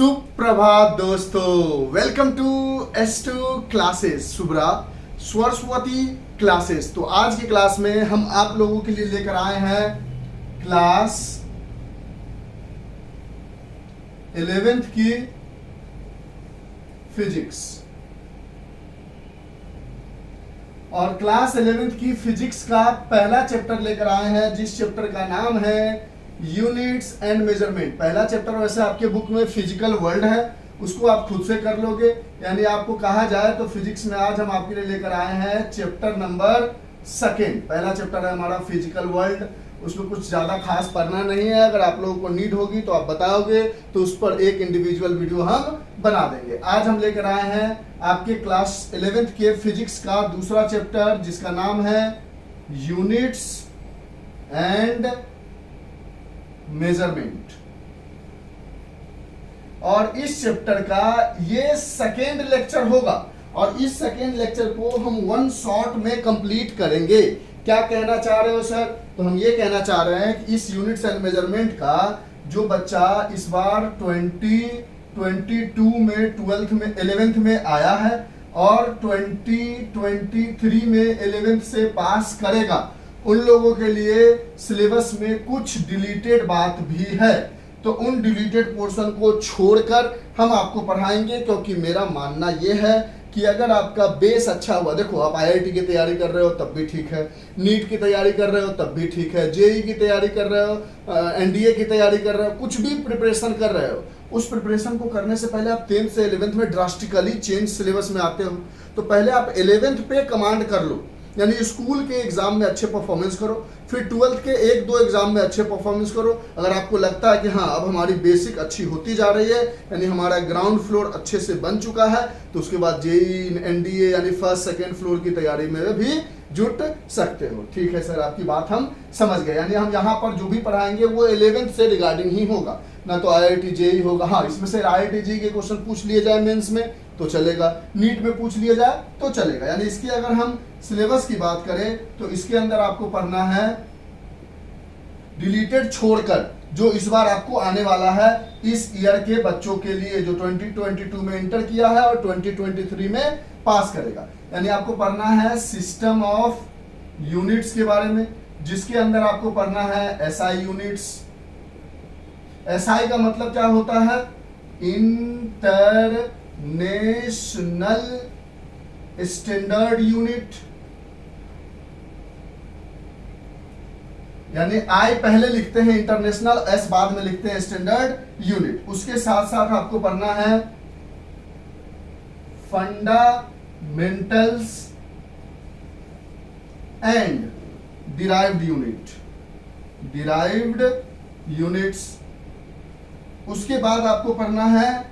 सुप्रभात दोस्तों, welcome to S2 classes, Subra Saraswati classes. तो आज की क्लास में हम आप लोगों के लिए लेकर आए हैं क्लास 11th की फिजिक्स। और क्लास 11th की फिजिक्स का पहला चैप्टर लेकर आए हैं, जिस चैप्टर का नाम है यूनिट्स एंड मेजरमेंट। पहला चैप्टर वैसे आपके बुक में फिजिकल वर्ल्ड है, उसको आप खुद से कर लोगे। यानी आपको कहा जाए तो फिजिक्स में आज हम आपके लिए लेकर आए हैं चैप्टर नंबर 2। पहला चैप्टर है हमारा फिजिकल वर्ल्ड। उसमें कुछ ज़्यादा खास पढ़ना नहीं है। अगर आप लोगों को नीड होगी तो आप बताओगे तो उस पर एक इंडिविजुअल वीडियो हम बना देंगे। आज हम लेकर आए हैं आपके क्लास 11th के फिजिक्स का दूसरा चैप्टर, जिसका नाम है यूनिट्स एंड मेजरमेंट। और इस चैप्टर का ये सेकेंड लेक्चर होगा और इस सेकेंड लेक्चर को हम वन शॉट में कंप्लीट करेंगे। क्या कहना चाह रहे हो सर? तो हम ये कहना चाह रहे हैं कि इस यूनिट्स एंड मेजरमेंट का जो बच्चा इस बार 2022 में 12th में 11th में आया है और 2023 में 11th से पास करेगा, उन लोगों के लिए सिलेबस में कुछ डिलीटेड बात भी है। तो उन डिलीटेड पोर्शन को छोड़कर हम आपको पढ़ाएंगे, क्योंकि मेरा मानना यह है कि अगर आपका बेस अच्छा हुआ, देखो आप आईआईटी की तैयारी कर रहे हो तब भी ठीक है, नीट की तैयारी कर रहे हो तब भी ठीक है, जेई की तैयारी कर रहे हो, एनडीए की तैयारी कर रहे हो, कुछ भी प्रिपरेशन कर रहे हो, उस प्रिपरेशन को करने से पहले आप 10th से 11th में ड्रास्टिकली चेंज सिलेबस में आते हो। तो पहले आप 11th पे कमांड कर लो, यानी स्कूल के एग्जाम में अच्छे परफॉर्मेंस करो, फिर 12th के 1-2 एग्जाम में अच्छे परफॉर्मेंस करो। अगर आपको लगता है कि हाँ अब हमारी बेसिक अच्छी होती जा रही है, यानी हमारा ग्राउंड फ्लोर अच्छे से बन चुका है, तो उसके बाद जेई एनडीए यानी फर्स्ट सेकेंड फ्लोर की तैयारी में भी जुट सकते हो। ठीक है सर, आपकी बात हम समझ गए। यानी हम यहाँ पर जो भी पढ़ाएंगे वो 11th से रिगार्डिंग ही होगा, ना तो आईआईटी जेई होगा। हाँ, इसमें से आईआईटी जेई के क्वेश्चन पूछ लिए जाए मेंस में तो चलेगा, नीट में पूछ लिया जाए तो चलेगा। यानी इसकी अगर हम सिलेबस की बात करें तो इसके अंदर आपको पढ़ना है डिलीटेड छोड़कर, जो इस बार आपको आने वाला है इस ईयर के बच्चों के लिए, जो 2022 में इंटर किया है और 2023 में पास करेगा। यानी आपको पढ़ना है सिस्टम ऑफ यूनिट्स के बारे में, जिसके अंदर आपको पढ़ना है एसआई यूनिट्स। एसआई का मतलब क्या होता है? International standard unit. यानी आई पहले लिखते हैं इंटरनेशनल, एस बाद में लिखते हैं स्टैंडर्ड यूनिट। उसके साथ साथ आपको पढ़ना है फंडामेंटल्स एंड डिराइव्ड यूनिट्स। उसके बाद आपको पढ़ना है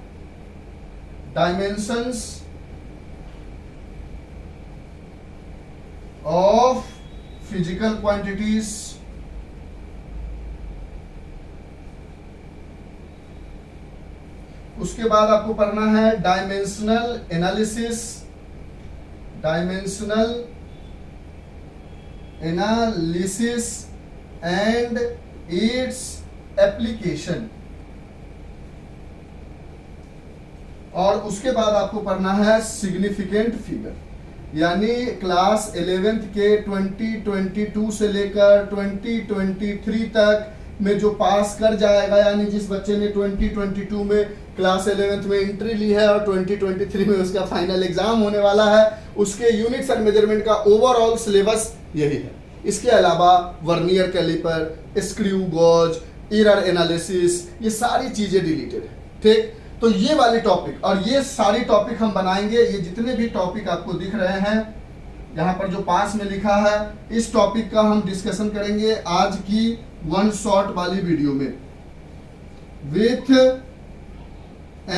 डायमेंशंस ऑफ फिजिकल क्वांटिटीज। उसके बाद आपको पढ़ना है dimensional analysis and its application. और उसके बाद आपको पढ़ना है सिग्निफिकेंट फिगर। यानी क्लास 11th के 2022 से लेकर 2023 तक में जो पास कर जाएगा, यानी जिस बच्चे ने 2022 में क्लास 11th में एंट्री ली है और 2023 में उसका फाइनल एग्जाम होने वाला है, उसके यूनिट्स एंड मेजरमेंट का ओवरऑल सिलेबस यही है। इसके अलावा vernier calliper, screw gauge, error analysis, ये सारी चीजें डिलीटेड है। ठीक, तो ये वाले टॉपिक और ये सारी टॉपिक हम बनाएंगे। ये जितने भी टॉपिक आपको दिख रहे हैं यहाँ पर जो पास में लिखा है, इस टॉपिक का हम डिस्कशन करेंगे आज की वन शॉट वाली वीडियो में विथ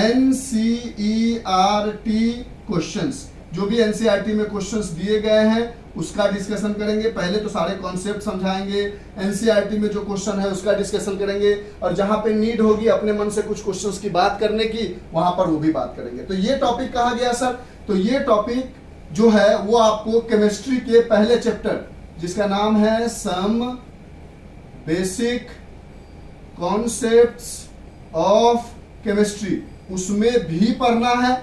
एनसीईआरटी क्वेश्चंस। जो भी एनसीईआरटी में क्वेश्चंस दिए गए हैं उसका डिस्कशन करेंगे। पहले तो सारे कॉन्सेप्ट समझाएंगे, एनसीईआरटी में जो क्वेश्चन है उसका डिस्कशन करेंगे, और जहां पे नीड होगी अपने मन से कुछ क्वेश्चंस की बात करने की, वहां पर वो भी बात करेंगे। तो ये टॉपिक कहा गया सर, तो ये टॉपिक जो है वो आपको केमिस्ट्री के पहले चैप्टर, जिसका नाम है some basic concepts of chemistry, उसमें भी पढ़ना है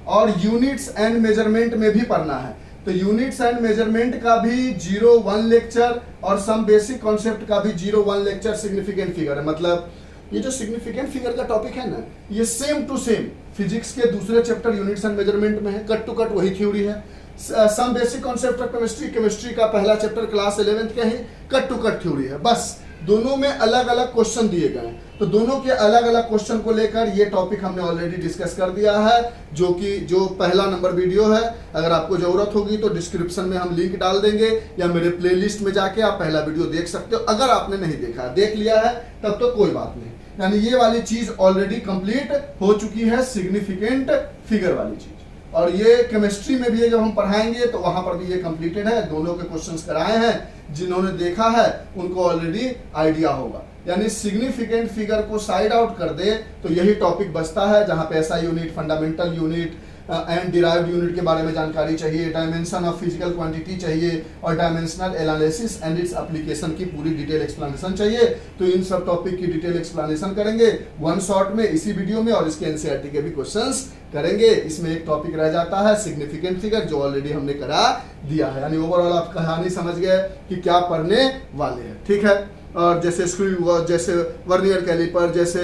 और यूनिट्स एंड मेजरमेंट में भी पढ़ना है। तो यूनिट्स एंड मेजरमेंट का भी 0-1 लेक्चर और सम बेसिक कॉन्सेप्ट का भी 0-1 लेक्चर सिग्निफिकेंट फिगर है। मतलब ये जो सिग्निफिकेंट फिगर का टॉपिक है ना, ये सेम टू सेम फिजिक्स के दूसरे चैप्टर यूनिट्स एंड मेजरमेंट में है, कट टू कट वही थ्योरी है। Some basic concept of chemistry, chemistry का पहला चैप्टर क्लास 11th का ही कट टू कट थ्योरी है। बस दोनों में अलग अलग क्वेश्चन दिए गए हैं, तो दोनों के अलग अलग क्वेश्चन को लेकर ये टॉपिक हमने ऑलरेडी डिस्कस कर दिया है, जो पहला नंबर वीडियो है। अगर आपको जरूरत होगी तो डिस्क्रिप्शन में हम लिंक डाल देंगे या मेरे प्लेलिस्ट में जाके आप पहला वीडियो देख सकते हो। अगर आपने नहीं देखा, देख लिया है तब तो कोई बात नहीं, यानी ये वाली चीज ऑलरेडी कंप्लीट हो चुकी है, सिग्निफिकेंट फिगर वाली चीज। और ये केमिस्ट्री में भी जब हम पढ़ाएंगे तो वहां पर भी ये कंप्लीटेड है, दोनों के क्वेश्चंस कराए हैं। जिन्होंने देखा है उनको ऑलरेडी आइडिया होगा। यानी सिग्निफिकेंट फिगर को साइड आउट कर दे तो यही टॉपिक बचता है, जहां पे ऐसा unit, fundamental unit and derived unit के बारे में जानकारी चाहिए, डायमेंशन ऑफ फिजिकल क्वांटिटी चाहिए और dimensional analysis and its application की पूरी डिटेल एक्सप्लेनेशन चाहिए। तो इन सब टॉपिक की डिटेल एक्सप्लेनेशन करेंगे वन शॉट में इसी वीडियो में, और इसके एनसीईआरटी के भी क्वेश्चंस करेंगे। इसमें एक टॉपिक रह जाता है सिग्निफिकेंट फिगर, जो ऑलरेडी हमने करा दिया है। यानी ओवरऑल आप कहानी समझ गए कि क्या पढ़ने वाले हैं, ठीक है। और जैसे स्क्रू, जैसे वर्नियर कैलिपर, जैसे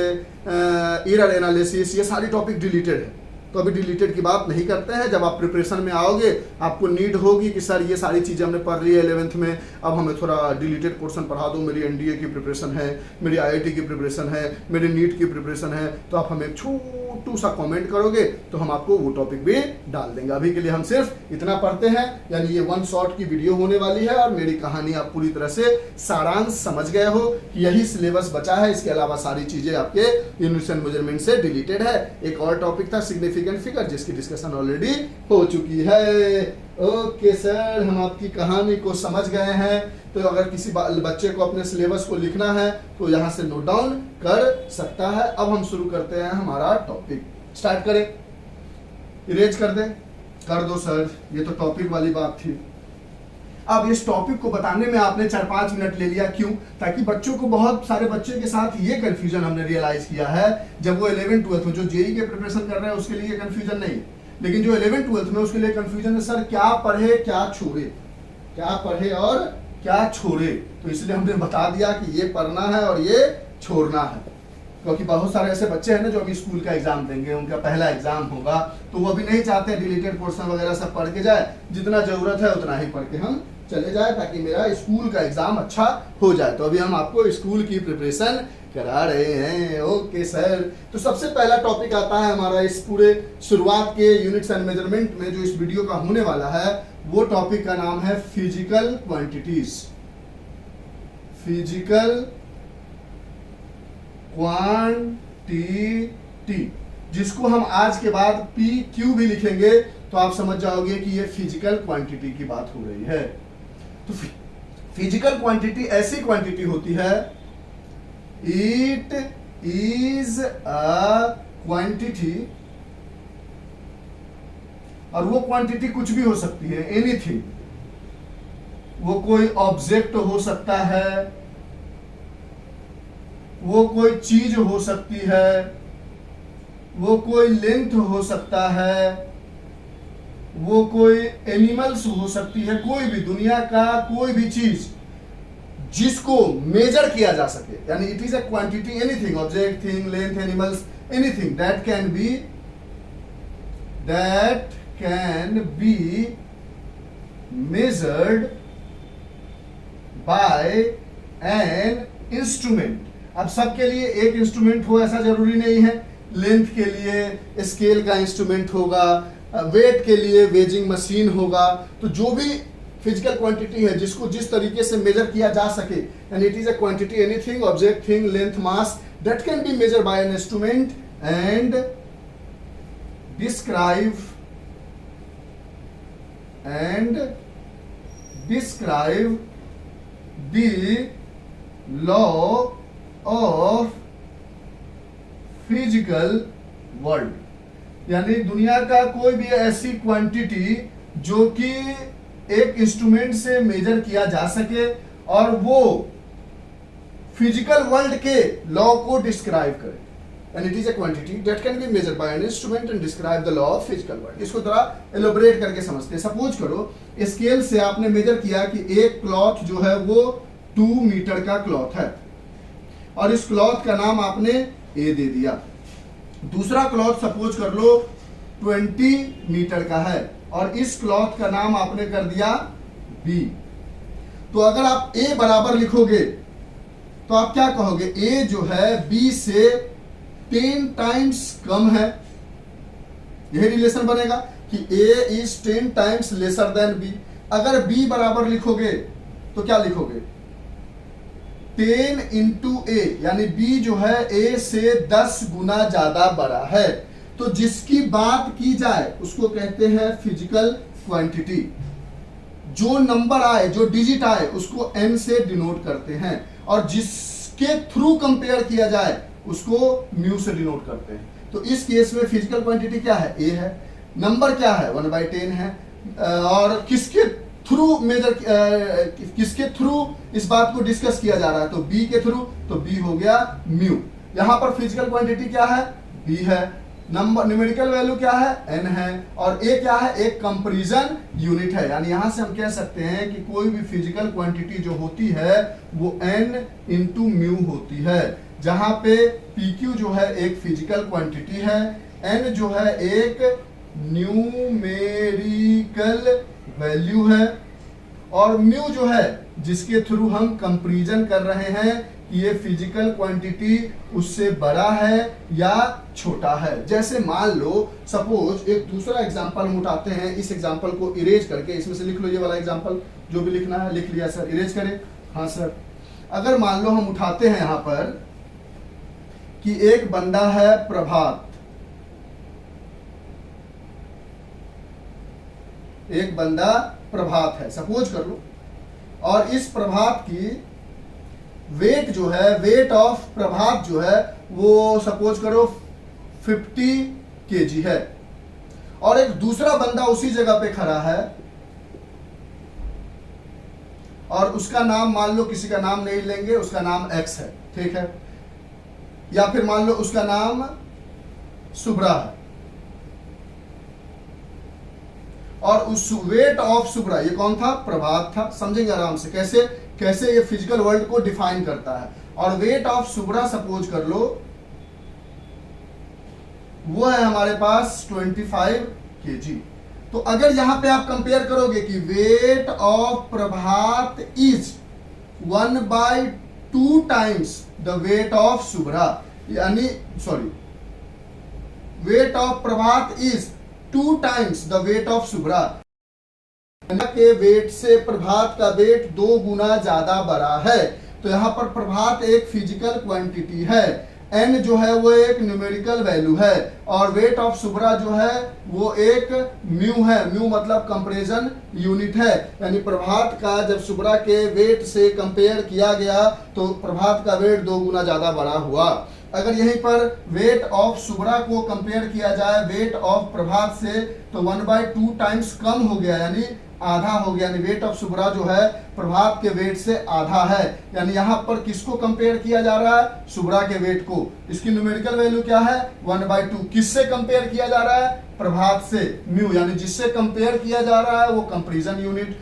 एरर एनालिसिस, ये सारी टॉपिक डिलीटेड है, तो अभी डिलीटेड की बात नहीं करते हैं। जब आप प्रिपरेशन में आओगे आपको नीड होगी कि सर ये सारी चीज़ें हमने पढ़ ली है 11th में, अब हमें थोड़ा डिलीटेड पोर्शन पढ़ा दो। मेरी एनडीए की प्रिपरेशन है, मेरी आईआईटी की प्रिपरेशन है, मेरी नीट की प्रिपरेशन है, तो आप हमें छोटू सा कमेंट करोगे तो हम आपको वो टॉपिक भी डाल देंगे। अभी के लिए हम सिर्फ इतना पढ़ते हैं, यानी ये वन शॉट की वीडियो होने वाली है और मेरी कहानी आप पूरी तरह से सारांश समझ गए हो कि यही सिलेबस बचा है। इसके अलावा सारी चीज़ें आपके यूनिट्स एंड मेजरमेंट से डिलीटेड है। एक और टॉपिक था सिग्निफिकेंट फिगर, जिसकी डिस्कशन ऑलरेडी हो चुकी है। ओके सर, हम आपकी कहानी को समझ गए हैं। तो अगर किसी बच्चे को अपने सिलेबस को लिखना है तो यहाँ से नोट डाउन कर सकता है। अब हम शुरू करते हैं हमारा टॉपिक। स्टार्ट करें, इरेज कर दें, कर दो सर, ये तो टॉपिक वाली बात थी। अब इस टॉपिक को बताने में आपने 4-5 मिनट ले लिया, क्यों? ताकि बच्चों को, बहुत सारे बच्चे के साथ ये कंफ्यूजन हमने रियलाइज किया है, जब वो 11th-12th में जो जेईई के प्रिपरेशन कर रहे हैं उसके लिए कंफ्यूजन नहीं, लेकिन जो 11th-12th में उसके लिए कंफ्यूजन है, सर क्या पढ़े क्या छोड़े, क्या पढ़े और क्या छोड़े। तो इसलिए हमने बता दिया कि ये पढ़ना है और ये छोड़ना है, क्योंकि बहुत सारे ऐसे बच्चे हैं ना जो अभी स्कूल का एग्जाम देंगे, उनका पहला एग्जाम होगा, तो वो अभी नहीं चाहते डिलीटेड पोर्शन वगैरह सब पढ़ के जाए। जितना जरूरत है उतना ही पढ़ के हम चले जाए, ताकि मेरा स्कूल का एग्जाम अच्छा हो जाए। तो अभी हम आपको स्कूल की प्रिपरेशन करा रहे हैं। ओके सर, तो सबसे पहला टॉपिक आता है हमारा इस पूरे शुरुआत के यूनिट्स एंड मेजरमेंट में, जो इस वीडियो का होने वाला है, वो टॉपिक का नाम है फिजिकल क्वांटिटीज। फिजिकल क्वांटिटी, जिसको हम आज के बाद PQ भी लिखेंगे तो आप समझ जाओगे कि ये फिजिकल क्वांटिटी की बात हो रही है। तो फिजिकल क्वांटिटी ऐसी क्वांटिटी होती है, इट इज अ क्वांटिटी, और वो क्वांटिटी कुछ भी हो सकती है, एनीथिंग। वो कोई ऑब्जेक्ट हो सकता है, वो कोई चीज हो सकती है, वो कोई लेंथ हो सकता है, वो कोई एनिमल्स हो सकती है, कोई भी दुनिया का कोई भी चीज जिसको मेजर किया जा सके। यानी it is a quantity, anything, object, thing, length, animals, anything that can be measured by an instrument. अब सबके लिए एक इंस्ट्रूमेंट हो ऐसा जरूरी नहीं है। लेंथ के लिए स्केल का इंस्ट्रूमेंट होगा, वेट के लिए वेजिंग मशीन होगा। तो जो भी फिजिकल क्वांटिटी है जिसको जिस तरीके से मेजर किया जा सके, and it is a quantity, anything, object, thing, length, mass that can be measured by an instrument and describe the law of physical world। यानी दुनिया का कोई भी ऐसी क्वांटिटी जो कि एक इंस्ट्रूमेंट से मेजर किया जा सके और वो फिजिकल वर्ल्ड के लॉ को डिस्क्राइब करे। and it is a quantity that can be measured by an instrument and describe the law of physical world। इसको थोड़ा एलोबरेट करके समझते हैं। सपोज करो स्केल से आपने मेजर किया कि एक क्लॉथ जो है वो 2 मीटर का क्लॉथ है और इस क्लॉथ का नाम आपने ए दे दिया। दूसरा क्लॉथ सपोज कर लो 20 मीटर का है और इस क्लॉथ का नाम आपने कर दिया बी। तो अगर आप ए बराबर लिखोगे तो आप क्या कहोगे, ए जो है बी से 10 टाइम्स कम है। यही रिलेशन बनेगा कि a is 10 times lesser than b. अगर बी बराबर लिखोगे तो क्या लिखोगे, 10 इंटू ए, यानी बी जो है ए से 10 गुना ज्यादा बड़ा है। तो जिसकी बात की जाए उसको कहते हैं फिजिकल क्वांटिटी। जो नंबर आए, जो डिजिट आए, उसको n से डिनोट करते हैं और जिसके थ्रू कंपेयर किया जाए उसको म्यू से डिनोट करते हैं। तो इस केस में फिजिकल क्वांटिटी क्या है, ए है। नंबर क्या है, 1/10 है। और किसके थ्रू मेजर, किसके थ्रू इस बात को डिस्कस किया जा रहा है, तो बी के थ्रू, तो बी हो गया म्यू। यहां पर फिजिकल क्वांटिटी क्या है, बी है। नंबर न्यूमेरिकल वैल्यू क्या है, n है। और a क्या है, एक कंपैरिजन यूनिट है। यानी यहां से हम कह सकते हैं कि कोई भी फिजिकल क्वांटिटी जो होती है वो n इंटू म्यू होती है, जहां पे pq जो है एक फिजिकल क्वांटिटी है, n जो है एक न्यूमेरिकल वैल्यू है और म्यू जो है जिसके थ्रू हम कंपैरिजन कर रहे हैं कि ये फिजिकल क्वांटिटी उससे बड़ा है या छोटा है। जैसे मान लो सपोज एक दूसरा एग्जांपल हम उठाते हैं, इस एग्जांपल को इरेज करके, इसमें से लिख लो ये वाला एग्जांपल, जो भी लिखना है लिख लिया सर, इरेज करें। हाँ सर, अगर मान लो हम उठाते हैं यहां पर कि एक बंदा है प्रभात, एक बंदा प्रभात है सपोज कर लो, और इस प्रभात की वेट जो है, वेट ऑफ प्रभात जो है वो सपोज करो 50 केजी है और एक दूसरा बंदा उसी जगह पे खड़ा है और उसका नाम मान लो, किसी का नाम नहीं लेंगे, उसका नाम एक्स है, ठीक है, या फिर मान लो उसका नाम सुब्रा है और उस वेट ऑफ सुब्रा, ये कौन था, प्रभात था। समझेंगे आराम से कैसे कैसे ये फिजिकल वर्ल्ड को डिफाइन करता है। और वेट ऑफ सुब्रा सपोज कर लो वो है हमारे पास 25 केजी। तो अगर यहां पे आप कंपेयर करोगे कि weight of Prabhat is 1/2 times the weight of Subra, यानी sorry, weight of Prabhat is 2 times the weight of Subra, के वेट से प्रभात का वेट 2 गुना ज्यादा बड़ा है। तो यहां पर प्रभात एक फिजिकल क्वांटिटी है, n जो है वो एक न्यूमेरिकल वैल्यू है और वेट ऑफ सुब्रा जो है वो एक म्यू है। म्यू मतलब कंपैरिजन यूनिट है, यानी प्रभात का जब सुब्रा के वेट से कंपेयर किया गया तो प्रभात का वेट 2 गुना ज्यादा बड़ा हुआ। अगर यहीं पर वेट ऑफ सुब्रा को कंपेयर किया जाए वेट ऑफ प्रभात से तो 1/2 टाइम्स कम हो गया, यानी आधा हो गया, यानी वेट ऑफ सुब्रा जो है प्रभात के वेट से आधा है। यानी यहां पर किसको कंपेयर किया जा रहा है, सुब्रा के वेट को। इसकी न्यूमेरिकल वैल्यू क्या है, 1/2। किससे कंपेयर किया जा रहा है, प्रभात से, म्यू, यानी जिससे कंपेयर किया जा रहा है वो कंपैरिजन यूनिट।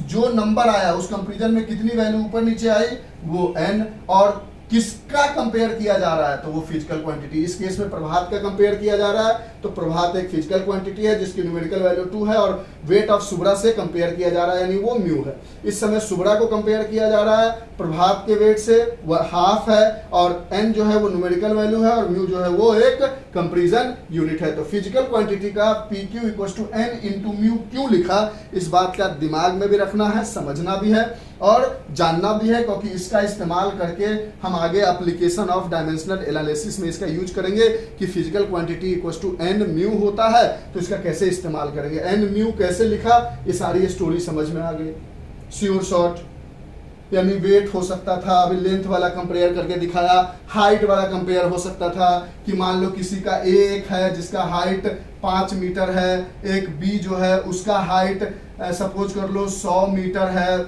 जो नंबर आया उस कंपैरिजन में कितनी वैल्यू ऊपर नीचे आई वो n, और किसका कंपेयर किया जा रहा है तो वो फिजिकल क्वांटिटी। इस केस में प्रभात का कंपेयर किया जा रहा है तो प्रभात एक फिजिकल क्वांटिटी है जिसकी न्यूमेरिकल वैल्यू 2 है और वेट ऑफ सुब्रा से कंपेयर किया जा रहा है यानी वो म्यू है। इस समय सुब्रा को कंपेयर किया जा रहा है प्रभात के वेट से, वह हाफ है और n जो है वो न्यूमेरिकल वैल्यू है और म्यू जो है वो एक कंपैरिजन यूनिट है। तो फिजिकल क्वांटिटी का PQ = n इंटू म्यू क्यों लिखा, इस बात का दिमाग में भी रखना है, समझना भी है और जानना भी है, क्योंकि इसका इस्तेमाल करके हम आगे एप्लीकेशन ऑफ डायमेंशनल एनालिसिस में इसका यूज करेंगे कि फिजिकल क्वांटिटी = n म्यू होता है तो इसका कैसे इस्तेमाल करेंगे। n म्यू कैसे लिखा ये सारी स्टोरी समझ में आ गई। श्योर शॉर्ट, यानी वेट हो सकता था, अभी लेंथ वाला कंपेयर करके दिखाया, हाइट वाला कंपेयर हो सकता था कि मान लो किसी का एक है जिसका हाइट 5 मीटर है, एक बी जो है उसका हाइट सपोज कर लो 100 मीटर है,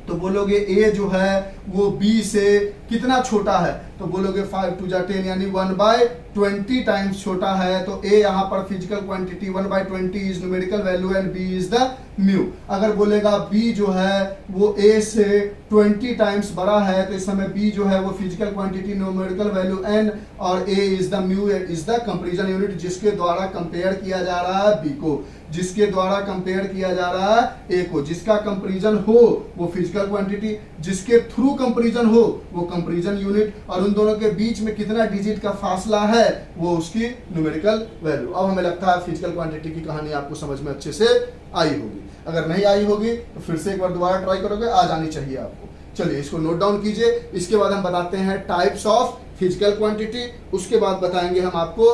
तो बोलोगे ए जो है वो बी से कितना छोटा है, तो बोलोगे 5 2 10 यानी 1/20 टाइम्स छोटा है। तो ए यहाँ पर physical quantity 1/20 is numerical value and B is the mu. अगर बोलेगा बी जो है वो ए से 20 टाइम्स बड़ा है, तो इस समय बी जो है वो physical quantity numerical value n और a is the mu is the comparison unit, जिसके द्वारा कंपेयर किया जा रहा है बी को, जिसके द्वारा कंपेयर किया जा रहा है ए को। जिसका कंपैरिजन हो वो फिजिकल क्वांटिटी, जिसके थ्रू कंपैरिजन हो वो कंपैरिजन यूनिट, और उन दोनों के बीच में कितना डिजिट का फासला है वो उसकी न्यूमेरिकल वैल्यू। अब हमें लगता है फिजिकल क्वांटिटी की कहानी आपको समझ में अच्छे से आई होगी। अगर नहीं आई होगी तो फिर से एक बार दोबारा ट्राई करोगे, आ जानी चाहिए आपको। चलिए इसको नोट डाउन कीजिए। इसके बाद हम बताते हैं टाइप्स ऑफ फिजिकल क्वांटिटी। उसके बाद बताएंगे हम आपको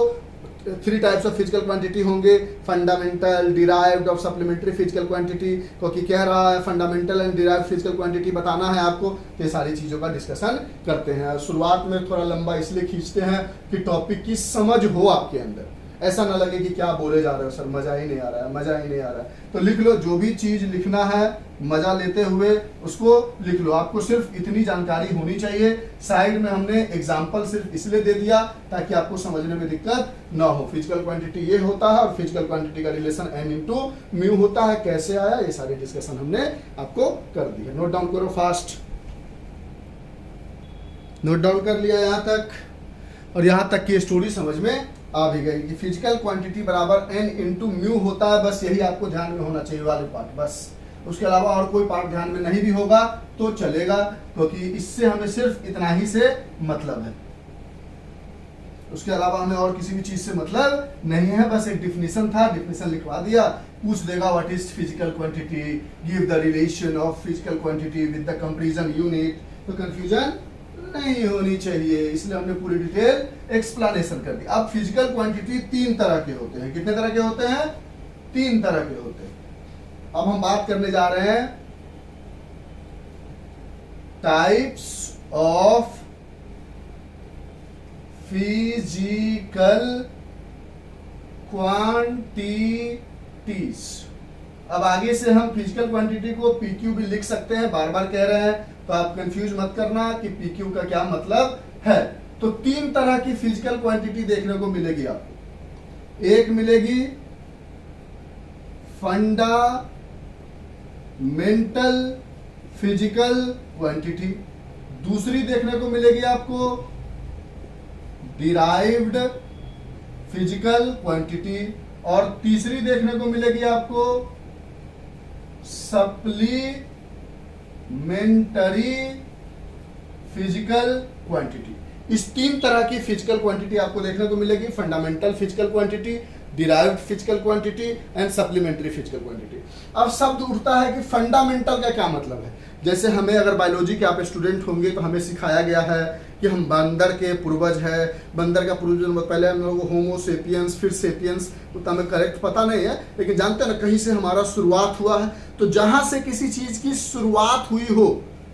3 टाइप्स ऑफ फिजिकल क्वांटिटी होंगे, फंडामेंटल, डिराइव्ड और सप्लीमेंट्री फिजिकल क्वांटिटी, क्योंकि कह रहा है fundamental and derived physical quantity बताना है आपको। तो ये सारी चीज़ों का डिस्कशन करते हैं। शुरुआत में थोड़ा लंबा इसलिए खींचते हैं कि टॉपिक की समझ हो आपके अंदर, ऐसा ना लगे कि क्या बोले जा रहे हो सर, मजा ही नहीं आ रहा है, मजा ही नहीं आ रहा है। तो लिख लो, जो भी चीज लिखना है मजा लेते हुए उसको लिख लो। आपको सिर्फ इतनी जानकारी होनी चाहिए। साइड में हमने एग्जाम्पल सिर्फ इसलिए दे दिया ताकि आपको समझने में दिक्कत ना हो। फिजिकल क्वांटिटी ये होता है और फिजिकल क्वांटिटी का रिलेशन n इंटू म्यू होता है। कैसे आया ये सारी डिस्कशन हमने आपको कर दी है। नोट डाउन करो फास्ट, नोट डाउन कर लिया यहाँ तक, और यहाँ तक की स्टोरी समझ में आ भी गई कि फिजिकल क्वांटिटी बराबर n इंटू म्यू होता है। बस यही आपको ध्यान में होना चाहिए वाले पार्ट, बस उसके अलावा और कोई पार्ट ध्यान में नहीं भी होगा तो चलेगा, क्योंकि इससे हमें सिर्फ इतना ही से मतलब है। उसके अलावा हमें और किसी भी चीज से मतलब नहीं है। बस एक डिफिनीशन था, डिफिनीशन लिखवा दिया। पूछ देगा what is physical quantity, give the relation of physical quantity with the comparison unit, तो कंफ्यूजन नहीं होनी चाहिए। इसलिए हमने पूरी डिटेल एक्सप्लेनेशन कर दी। अब फिजिकल क्वांटिटी 3 तरह के होते हैं। कितने तरह के होते हैं? 3 तरह के होते हैं। अब हम बात करने जा रहे हैं टाइप्स ऑफ फिजिकल क्वांटिटीज। अब आगे से हम फिजिकल क्वांटिटी को पीक्यू भी लिख सकते हैं, बार बार कह रहे हैं, तो आप कंफ्यूज मत करना कि पीक्यू का क्या मतलब है। तो 3 तरह की फिजिकल क्वांटिटी देखने को मिलेगी आपको। एक मिलेगी फंडामेंटल फिजिकल क्वांटिटी, दूसरी देखने को मिलेगी आपको डिराइव्ड फिजिकल क्वांटिटी, और तीसरी देखने को मिलेगी आपको सप्लीमेंटरी फिजिकल क्वांटिटी। इस 3 तरह की फिजिकल क्वांटिटी आपको देखने को मिलेगी, fundamental physical quantity, derived physical quantity and supplementary physical quantity. अब शब्द उठता है कि फंडामेंटल का क्या मतलब है। जैसे हमें अगर बायोलॉजी के आप स्टूडेंट होंगे तो हमें सिखाया गया है कि हम बंदर के पूर्वज है। बंदर का पूर्वज पहले हम लोग होमो सेपियंस, फिर सेपियंस, तो हमें करेक्ट पता नहीं है, लेकिन जानते हैं ना कहीं से हमारा शुरुआत हुआ है। तो जहां से किसी चीज की शुरुआत हुई हो,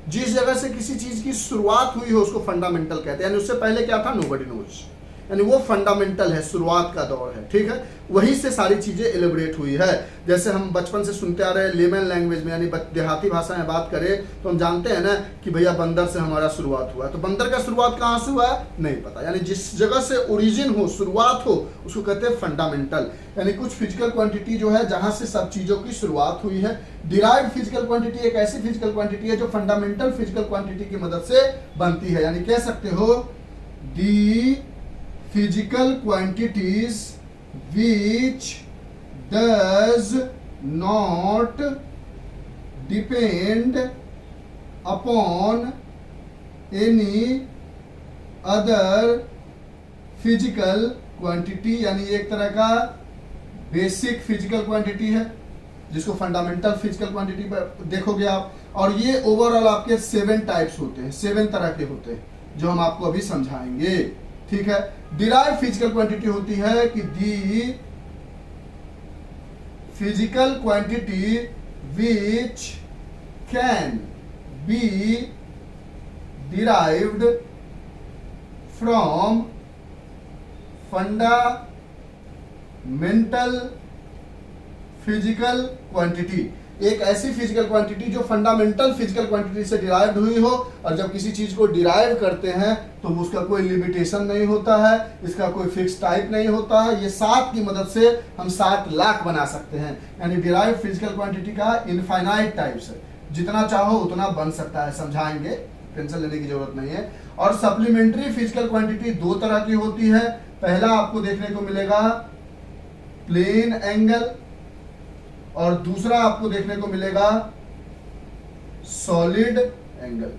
जिस जगह से किसी चीज की शुरुआत हुई हो, उसको फंडामेंटल कहते हैं। यानी उससे पहले क्या था, नोबडी नोज, यानी वो फंडामेंटल है, शुरुआत का दौर है। ठीक है, वहीं से सारी चीजें एलिब्रेट हुई है। जैसे हम बचपन से सुनते आ रहे हैं लेमन लैंग्वेज में, यानी देहाती भाषा में बात करें तो हम जानते हैं ना कि भैया बंदर से हमारा शुरुआत हुआ है। तो बंदर का शुरुआत कहाँ से हुआ है नहीं पता, यानी जिस जगह से ओरिजिन हो, शुरुआत हो, उसको कहते हैं फंडामेंटल। यानी कुछ फिजिकल क्वांटिटी जो है जहां से सब चीजों की शुरुआत हुई है। डिराइव्ड फिजिकल क्वांटिटी एक ऐसी फिजिकल क्वांटिटी है जो फंडामेंटल फिजिकल क्वांटिटी की मदद से बनती है। यानी कह सकते हो दी physical quantities which does not depend upon any other physical quantity, यानी एक तरह का बेसिक फिजिकल क्वांटिटी है जिसको फंडामेंटल फिजिकल क्वांटिटी पर देखोगे आप। और ये ओवरऑल आपके 7 टाइप्स होते हैं, 7 तरह के होते हैं जो हम आपको अभी समझाएंगे। ठीक है, डिराइव फिजिकल क्वांटिटी होती है कि the physical quantity which can be derived from fundamental physical quantity. एक ऐसी फिजिकल क्वांटिटी जो फंडामेंटल फिजिकल क्वांटिटी से डिराइव्ड हुई हो, और जब किसी चीज को डिराइव करते हैं तो उसका कोई लिमिटेशन नहीं होता है, इसका कोई फिक्स टाइप नहीं होता है। ये 7 की मदद से हम 7 लाख बना सकते हैं, यानी डिराइव फिजिकल क्वांटिटी का इनफाइनाइट टाइप्स है, जितना चाहो उतना बन सकता है, समझाएंगे, टेंशन लेने की जरूरत नहीं है। और सप्लीमेंट्री फिजिकल क्वांटिटी 2 तरह की होती है। पहला आपको देखने को मिलेगा प्लेन एंगल, और दूसरा आपको देखने को मिलेगा सॉलिड एंगल।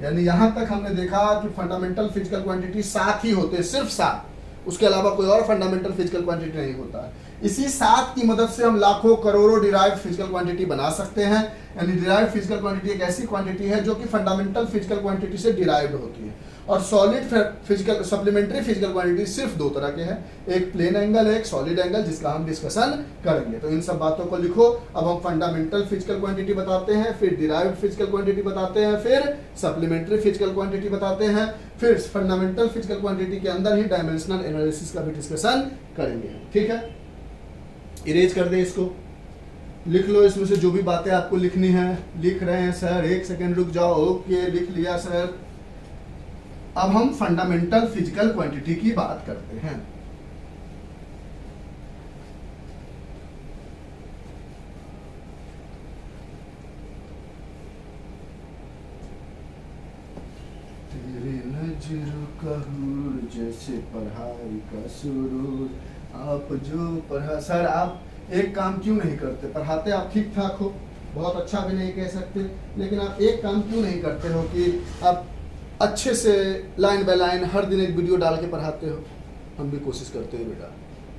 यानी यहां तक हमने देखा कि फंडामेंटल फिजिकल क्वांटिटी 7 ही होते हैं, सिर्फ 7, उसके अलावा कोई और फंडामेंटल फिजिकल क्वांटिटी नहीं होता है। इसी 7 की मदद से हम लाखों करोड़ों डिराइव्ड फिजिकल क्वांटिटी बना सकते हैं। यानी डिराइव्ड फिजिकल क्वांटिटी एक ऐसी क्वांटिटी है जो कि फंडामेंटल फिजिकल क्वांटिटी से डिराइव्ड होती है। और solid physical supplementary physical quantity सिर्फ 2 तरह के हैं, एक प्लेन एंगल है, एक सॉलिड एंगल, जिसका हम डिस्कशन करेंगे। तो इन सब बातों को लिखो। अब हम फंडामेंटल फिजिकल क्वांटिटी बताते हैं, फिर डिराइव्ड फिजिकल क्वांटिटी बताते हैं, फिर सप्लीमेंट्री फिजिकल क्वांटिटी बताते हैं, फिर फंडामेंटल फिजिकल क्वांटिटी के अंदर ही डायमेंशनल एनालिसिस का भी डिस्कशन करेंगे। ठीक है, इरेज कर दे इसको, लिख लो इसमें से जो भी बातें आपको लिखनी है। लिख रहे हैं सर, 1 सेकेंड रुक जाओ। ओके, लिख लिया सर। अब हम फंडामेंटल फिजिकल क्वांटिटी की बात करते हैं। तेरे नजरों का हूर जैसे पढ़ाई का सुरूर, आप जो पढ़ा। सर आप एक काम क्यों नहीं करते? पढ़ाते आप ठीक ठाक हो, बहुत अच्छा भी नहीं कह सकते, लेकिन आप एक काम क्यों नहीं करते हो कि आप अच्छे से लाइन बाय लाइन हर दिन एक वीडियो डाल के पढ़ाते हो? हम भी कोशिश करते हैं बेटा,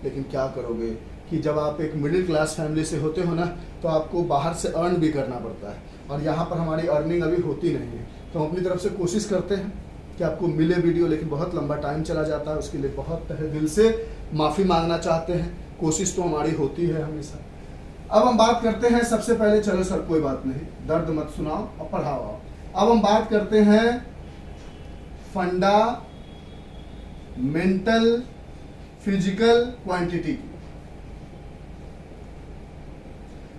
लेकिन क्या करोगे कि जब आप एक मिडिल क्लास फैमिली से होते हो ना, तो आपको बाहर से अर्न भी करना पड़ता है, और यहाँ पर हमारी अर्निंग अभी होती नहीं है। तो हम अपनी तरफ से कोशिश करते हैं कि आपको मिले वीडियो, लेकिन बहुत लंबा टाइम चला जाता है, उसके लिए बहुत तहे दिल से माफ़ी मांगना चाहते हैं। कोशिश तो हमारी होती है हमेशा। अब हम बात करते हैं सबसे पहले, चलो सर कोई बात नहीं, दर्द मत सुनाओ और पढ़ाओ। अब हम बात करते हैं फंडामेंटल फिजिकल क्वांटिटी की।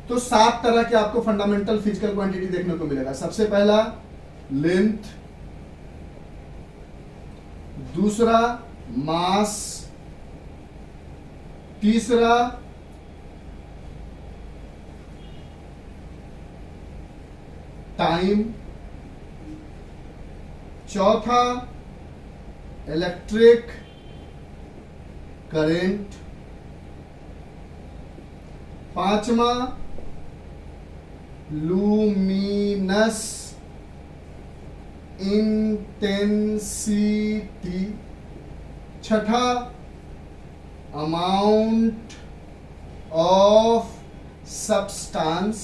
तो 7 तरह के आपको फंडामेंटल फिजिकल क्वांटिटी देखने को मिलेगा। सबसे पहला लेंथ, दूसरा मास, तीसरा टाइम, चौथा इलेक्ट्रिक करंट, पांचवा लुमिनस इंटेंसिटी, छठा अमाउंट ऑफ सब्सटेंस,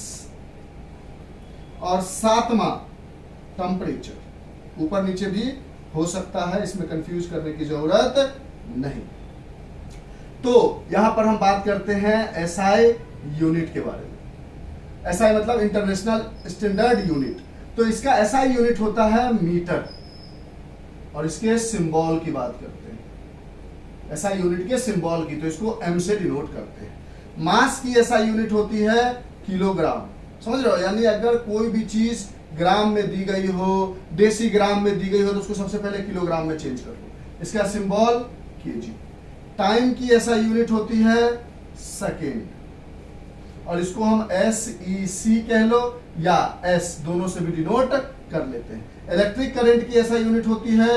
और 7वां टेम्परेचर। ऊपर नीचे भी हो सकता है, इसमें कंफ्यूज करने की जरूरत नहीं। तो यहां पर हम बात करते हैं एसआई यूनिट के बारे में। एसआई मतलब इंटरनेशनल स्टैंडर्ड यूनिट। तो इसका एसआई यूनिट होता है मीटर, और इसके सिंबल की बात करते हैं, एसआई यूनिट के सिंबल की, तो इसको एम से डिनोट करते हैं। मास की एसआई यूनिट होती है किलोग्राम, समझ रहे हो? यानी अगर कोई भी चीज ग्राम में दी गई हो, डेसीग्राम में दी गई हो, तो उसको सबसे पहले किलोग्राम में चेंज कर लो। इसका सिंबल केजी। टाइम की एसआई यूनिट होती है सेकेंड, और इसको हम SEC कह लो या S, दोनों से भी डिनोट कर लेते हैं। इलेक्ट्रिक करंट की एसआई यूनिट होती है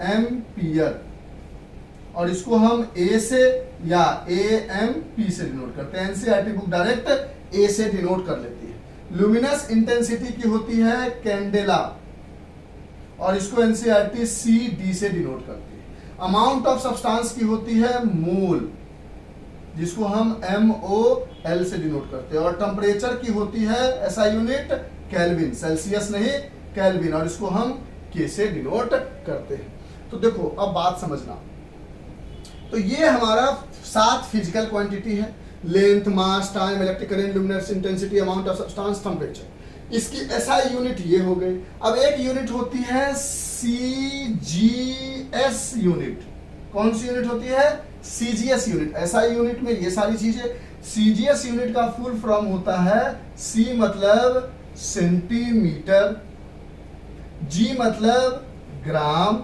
एम्पियर, और इसको हम A से या AMP से डिनोट करते हैं। एनसीईआरटी बुक डायरेक्ट A से डिनोट कर लेती है। लुमिनस इंटेंसिटी की होती है कैंडेला, और इसको एनसीईआरटी CD से डिनोट करती है। अमाउंट ऑफ सब्सटेंस की होती है मोल, जिसको हम MOL से डिनोट करते हैं। और टेम्परेचर की होती है एसआई यूनिट केल्विन, सेल्सियस नहीं केल्विन, और इसको हम K से डिनोट करते हैं। तो देखो अब बात समझना, तो ये हमारा 7 फिजिकल क्वांटिटी है, length, mass, time, electric current, luminous intensity, amount of substance, temperature. इसकी एसआई यूनिट ये हो गई। अब एक यूनिट होती है CGS यूनिट। कौन सी यूनिट होती है? सीजीएस यूनिट, एसआई यूनिट में ये सारी चीजें। सीजीएस यूनिट का फुल फॉर्म होता है, सी मतलब सेंटीमीटर, जी मतलब ग्राम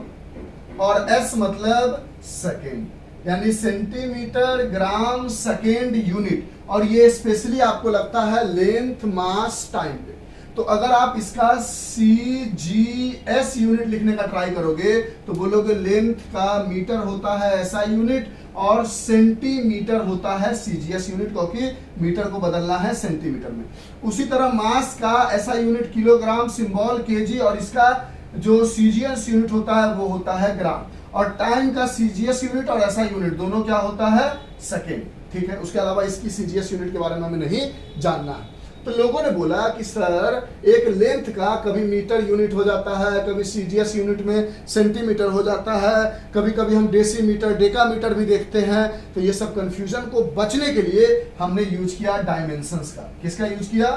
और एस मतलब सेकेंड, यानी सेंटीमीटर ग्राम सेकेंड यूनिट। और ये स्पेशली आपको लगता है लेंथ मास टाइम पे। तो अगर आप इसका सीजीएस यूनिट लिखने का ट्राई करोगे तो बोलोगे लेंथ का मीटर होता है एसआई यूनिट और सेंटीमीटर होता है सीजीएस यूनिट, क्योंकि मीटर को बदलना है सेंटीमीटर में। उसी तरह मास का SI unit kilogram, symbol KG, और इसका जो सीजीएस यूनिट होता है वो होता है ग्राम। और टाइम का सीजीएस यूनिट और एसआई यूनिट दोनों क्या होता है, सेकेंड। ठीक है, उसके अलावा इसकी सीजीएस यूनिट के बारे में हमें नहीं जानना है। तो लोगों ने बोला कि सर एक लेंथ का कभी मीटर यूनिट हो जाता है, कभी सीजीएस यूनिट में सेंटीमीटर हो जाता है, कभी कभी हम डेसीमीटर, डेकामीटर भी देखते हैं। तो ये सब कंफ्यूजन को बचने के लिए हमने यूज किया डायमेंशंस का। किसका यूज किया,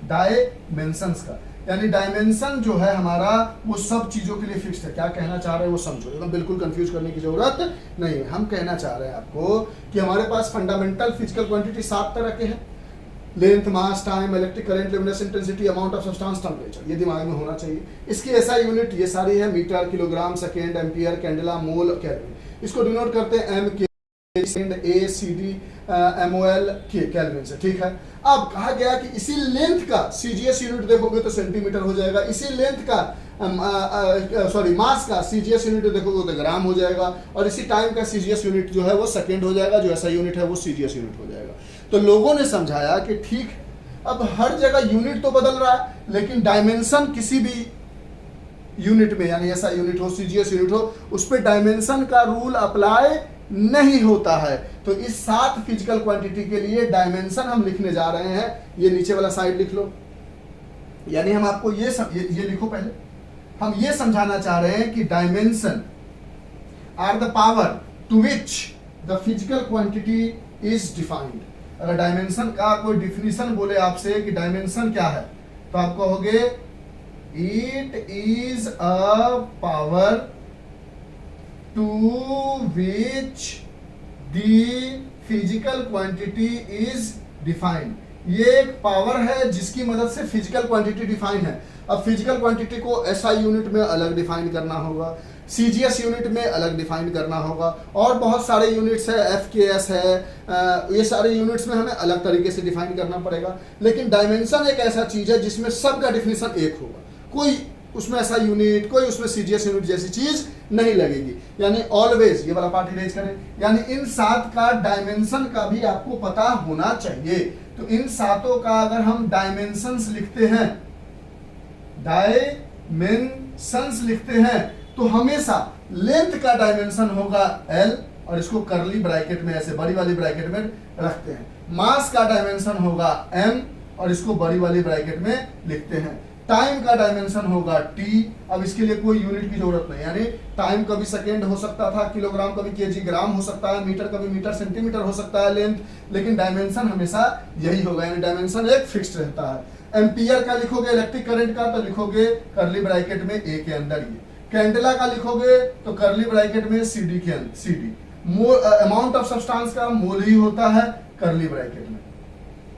डायमेंशंस का। यानी डायमेंशन जो है हमारा वो सब चीजों के लिए फिक्स्ड है। क्या कहना चाह रहे हैं वो समझो, एकदम बिल्कुल कंफ्यूज करने की जरूरत नहीं है। हम कहना चाह रहे हैं आपको कि हमारे पास फंडामेंटल फिजिकल क्वांटिटी 7 तरह के हैं, length, mass, time, electric current, luminous intensity, amount of substance, temperature. ये दिमाग में होना चाहिए। इसकी एसआई यूनिट ये सारी है, metre, kilogram, second, ampere, candela, mole, kelvin. इसको डिनोट करते हैं m k, a c d, MOL k, kelvin से। ठीक है, अब कहा गया कि इसी लेंथ का सीजीएस यूनिट देखोगे तो सेंटीमीटर हो जाएगा, इसी लेंथ का मास का सीजीएस यूनिट देखोगे तो ग्राम हो जाएगा, और इसी टाइम का सीजीएस यूनिट जो है वो सेकेंड हो जाएगा, जो एसआई यूनिट है वो सीजीएस यूनिट हो जाएगा। तो लोगों ने समझाया कि ठीक, अब हर जगह यूनिट तो बदल रहा है, लेकिन डायमेंशन किसी भी यूनिट में, यानी एसआई यूनिट हो, सीजीएस यूनिट हो, उस पर डायमेंशन का रूल अप्लाई नहीं होता है। तो इस 7 फिजिकल क्वांटिटी के लिए डायमेंशन हम लिखने जा रहे हैं। ये नीचे वाला साइड लिख लो, यानी हम आपको ये लिखो पहले। हम ये समझाना चाह रहे हैं कि dimension are the power to which the physical quantity is defined. अगर डायमेंशन का कोई डिफिनीशन बोले आपसे कि डायमेंशन क्या है, तो आप कहोगे it is a power to which the physical quantity is defined। ये एक पावर है जिसकी मदद से फिजिकल क्वांटिटी डिफाइन है। अब फिजिकल क्वांटिटी को एसआई यूनिट में अलग डिफाइन करना होगा, सीजीएस यूनिट में अलग डिफाइन करना होगा, और बहुत सारे यूनिट्स है, एफकेएस है, ये सारे यूनिट्स में हमें अलग तरीके से डिफाइन करना पड़ेगा। लेकिन डायमेंशन एक ऐसा चीज है जिसमें सबका डिफिनेशन एक होगा, कोई उसमें ऐसा यूनिट, कोई उसमें सीजीएस यूनिट जैसी चीज नहीं लगेगी। यानी ऑलवेज, ये वाला पार्ट इरेज करें, यानी इन 7 का डायमेंशन का भी आपको पता होना चाहिए। तो इन 7 का अगर हम डायमेंशंस लिखते हैं, डायमेंशंस लिखते हैं, तो हमेशा लेंथ का डायमेंशन होगा L, और इसको करली ब्रैकेट में ऐसे बड़ी वाली ब्रैकेट में रखते हैं। मास का डायमेंशन होगा M, और इसको बड़ी वाली ब्रैकेट में लिखते हैं। टाइम का डायमेंशन होगा T। अब इसके लिए कोई यूनिट की जरूरत नहीं, यानी टाइम कभी सेकेंड हो सकता था, किलोग्राम कभी केजी, ग्राम हो सकता है, मीटर कभी मीटर, सेंटीमीटर हो सकता है लेंथ, लेकिन डायमेंशन हमेशा यही होगा, यानी डायमेंशन एक फिक्स्ड रहता है। एम्पियर का लिखोगे इलेक्ट्रिक करंट का, तो लिखोगे करली ब्रैकेट में A के अंदर ये। कैंडेला का लिखोगे तो करली ब्रैकेट में CD के अंदर CD। अमाउंट ऑफ सब्सटेंस का मोल ही होता है करली ब्रैकेट में,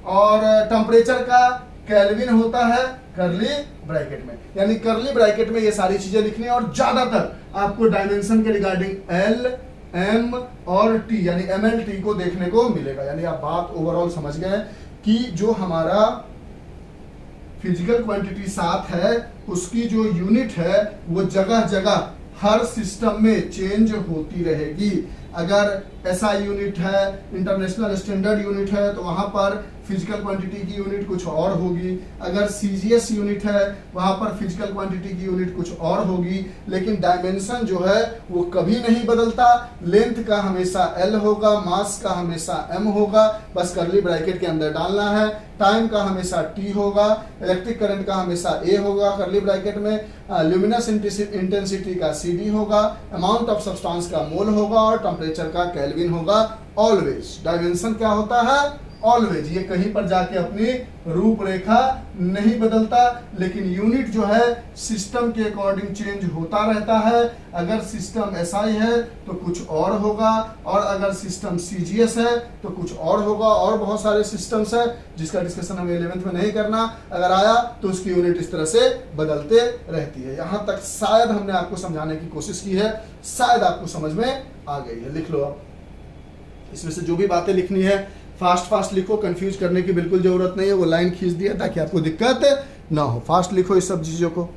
और टेम्परेचर का केल्विन होता है करली ब्रैकेट में। यानी करली ब्रैकेट में ये सारी चीजें लिखनी है, और ज्यादातर आपको डायमेंशन के रिगार्डिंग L, M और T यानी MLT को देखने को मिलेगा। यानी आप बात ओवरऑल समझ गए कि जो हमारा फिजिकल क्वांटिटी 7 है, उसकी जो यूनिट है वो जगह जगह हर सिस्टम में चेंज होती रहेगी। अगर एसआई यूनिट है, इंटरनेशनल स्टैंडर्ड यूनिट है, तो वहां पर फिजिकल क्वांटिटी की यूनिट कुछ और होगी। अगर सीजीएस यूनिट है, वहां पर फिजिकल क्वांटिटी की यूनिट कुछ और होगी। लेकिन डायमेंशन जो है वो कभी नहीं बदलता। लेंथ का हमेशा L होगा, मास का हमेशा M होगा, बस करली ब्रैकेट के अंदर डालना है। टाइम का हमेशा T होगा, इलेक्ट्रिक करंट का हमेशा A होगा करली ब्रैकेट में, ल्यूमिनस इंटेंसिटी का CD होगा, अमाउंट ऑफ सब्सटेंस का मोल होगा, और टेम्परेचर का केल्विन होगा। ऑलवेज डायमेंशन क्या होता है? ऑलवेज, ये कहीं पर जाके अपनी रूपरेखा नहीं बदलता, लेकिन यूनिट जो है सिस्टम के अकॉर्डिंग चेंज होता रहता है। अगर सिस्टम एसआई है तो कुछ और होगा, और अगर सिस्टम सीजीएस है तो कुछ और होगा। और बहुत सारे सिस्टम्स है जिसका डिस्कशन हमें 11th में नहीं करना, अगर आया तो उसकी यूनिट इस तरह से बदलते रहती है। यहां तक शायद हमने आपको समझाने की कोशिश की है, शायद आपको समझ में आ गई है। लिख लो आप, इसमें से जो भी बातें लिखनी है फास्ट लिखो, कंफ्यूज करने की बिल्कुल जरूरत नहीं है। वो लाइन खींच दिया ताकि आपको दिक्कत ना हो। फास्ट लिखो इस सब चीजों को।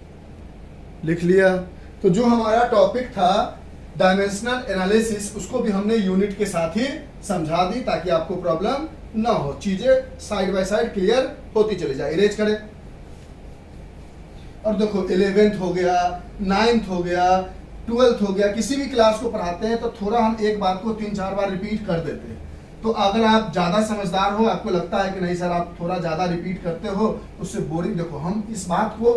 लिख लिया? तो जो हमारा टॉपिक था डायमेंशनल एनालिसिस, उसको भी हमने यूनिट के साथ ही समझा दी ताकि आपको प्रॉब्लम ना हो, चीजें साइड बाय साइड क्लियर होती चली जाए। इरेज करें। और देखो 11th हो गया, 9th हो गया, 12th हो गया, किसी भी क्लास को पढ़ाते हैं तो थोड़ा हम एक बात को 3-4 बार रिपीट कर देते हैं। तो अगर आप ज्यादा समझदार हो, आपको लगता है कि नहीं सर आप थोड़ा ज्यादा रिपीट करते हो, उससे बोरिंग, देखो हम इस बात को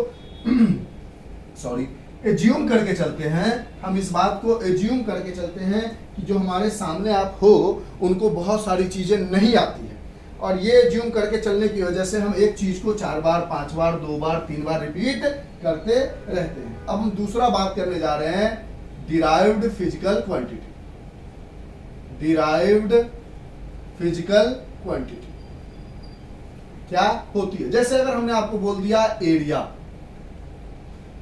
सॉरी एज्यूम करके चलते हैं, हम इस बात को एज्यूम करके चलते हैं कि जो हमारे सामने आप हो उनको बहुत सारी चीजें नहीं आती है, और ये एज्यूम करके चलने की वजह से हम एक चीज को 4 बार 5 बार 2 बार 3 बार रिपीट करते रहते हैं। अब हम दूसरा बात करने जा रहे हैं, derived physical quantity. Derived physical quantity क्या होती है? जैसे अगर हमने आपको बोल दिया एरिया,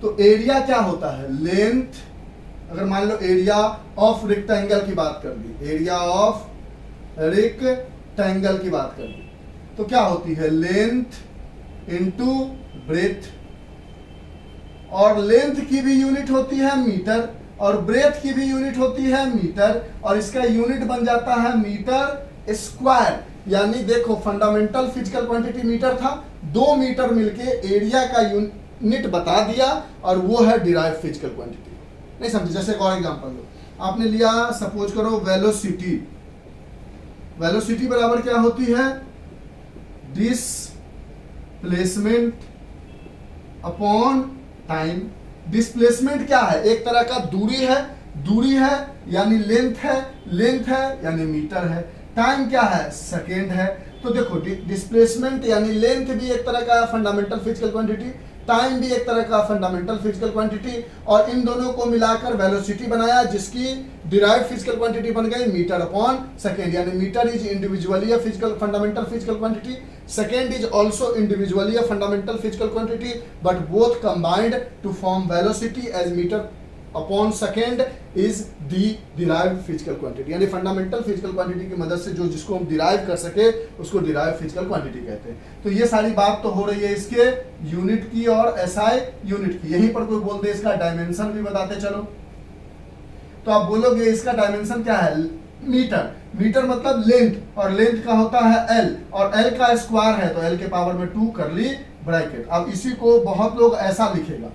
तो एरिया क्या होता है? लेंथ। अगर मान लो एरिया ऑफ रेक्टेंगल की बात कर ली, एरिया ऑफ रेक्टेंगल की बात कर ली, तो क्या होती है? Length into breadth. और लेंथ की भी यूनिट होती है मीटर, और ब्रेथ की भी यूनिट होती है मीटर, और इसका यूनिट बन जाता है मीटर स्क्वायर। यानी देखो फंडामेंटल फिजिकल क्वांटिटी मीटर था, 2 मीटर मिलके एरिया का यूनिट बता दिया, और वो है डिराइव्ड फिजिकल क्वांटिटी। नहीं समझे? जैसे एक और एग्जांपल लो, आपने लिया सपोज करो वेलोसिटी। वेलोसिटी बराबर क्या होती है? Displacement upon time. डिस्प्लेसमेंट क्या है? एक तरह का दूरी है, दूरी है यानी लेंथ है, लेंथ है यानी मीटर है। टाइम क्या है? सेकेंड है। तो देखो डिस्प्लेसमेंट यानी लेंथ भी एक तरह का फंडामेंटल फिजिकल क्वांटिटी, टाइम भी एक तरह का फंडामेंटल फिजिकल क्वांटिटी, और इन दोनों को मिलाकर वेलोसिटी बनाया, जिसकी डिराइव्ड फिजिकल क्वांटिटी बन गई मीटर अपॉन सेकेंड। यानी metre is individually a physical fundamental physical quantity, second is also individually a fundamental physical quantity, but both combined to form velocity as metre upon second is the derived physical quantity. यानी fundamental physical quantity की मदद से जो जिसको हम derive कर सके उसको डिराइव फिजिकल क्वांटिटी कहते हैं। तो ये सारी बात तो हो रही है इसके यूनिट की और एसआई यूनिट की। यहीं पर कोई बोल दे इसका डायमेंशन भी बताते चलो, तो आप बोलोगे इसका डायमेंशन क्या है? मीटर। मीटर मतलब लेंथ, और लेंथ का होता है एल, और एल का स्क्वायर है तो एल के पावर में 2 कर ली ब्रैकेट। अब इसी को बहुत लोग ऐसा लिखेगा,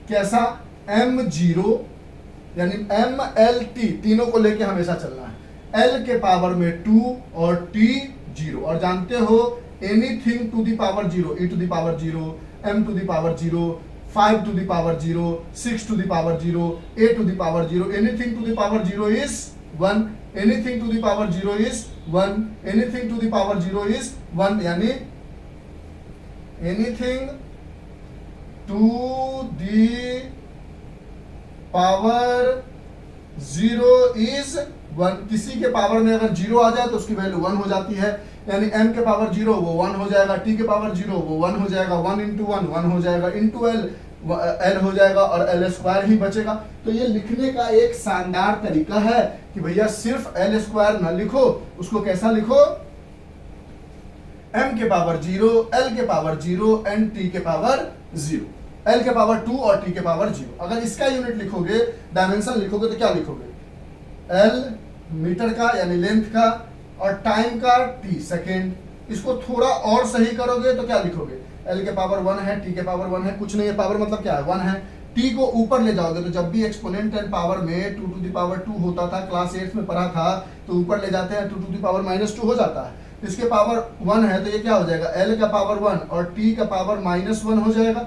कैसा? m0 यानी MLT, तीनों को लेके हमेशा चलना है, L के पावर में 2 और T 0। और जानते हो anything to the power 0, e to the power 0, m to the power 0, 5 to the power 0, 6 to the power 0, a to the power 0, anything to the power 0 is 1, anything to the power 0 is 1, anything to the power 0 is 1, यानी anything to the power 0 is 1। किसी के power में अगर 0 आ जाए तो उसकी value 1 हो जाती है, यानी m के पावर 0 वो 1 हो जाएगा, t के पावर 0 वो 1 हो जाएगा, 1 इंटू 1 1 हो जाएगा, इंटू l l हो जाएगा, और l स्क्वायर ही बचेगा। तो ये लिखने का एक शानदार तरीका है कि भैया सिर्फ l स्क्वायर ना लिखो, उसको कैसा लिखो? m के पावर 0, l के पावर 0 एंड t के पावर 0, l के पावर 2 और t के पावर 0। अगर इसका यूनिट लिखोगे, डायमेंशन लिखोगे तो क्या लिखोगे? l मीटर का यानी लेंथ का, और टाइम का t सेकेंड। इसको थोड़ा और सही करोगे तो क्या लिखोगे? l के पावर 1 है, t के पावर 1 है, कुछ नहीं है, पावर मतलब क्या है? 1 है। t को ऊपर ले जाओगे तो जब भी एक्सपोनेंट एंड पावर में 2 टू द पावर 2 होता था, क्लास 8 में पढ़ा था, तो ऊपर ले जाते हैं 2 टू द पावर -2 हो जाता है। इसके पावर 1 है तो ये क्या हो जाएगा? l का पावर 1 और t का पावर -1 हो जाएगा।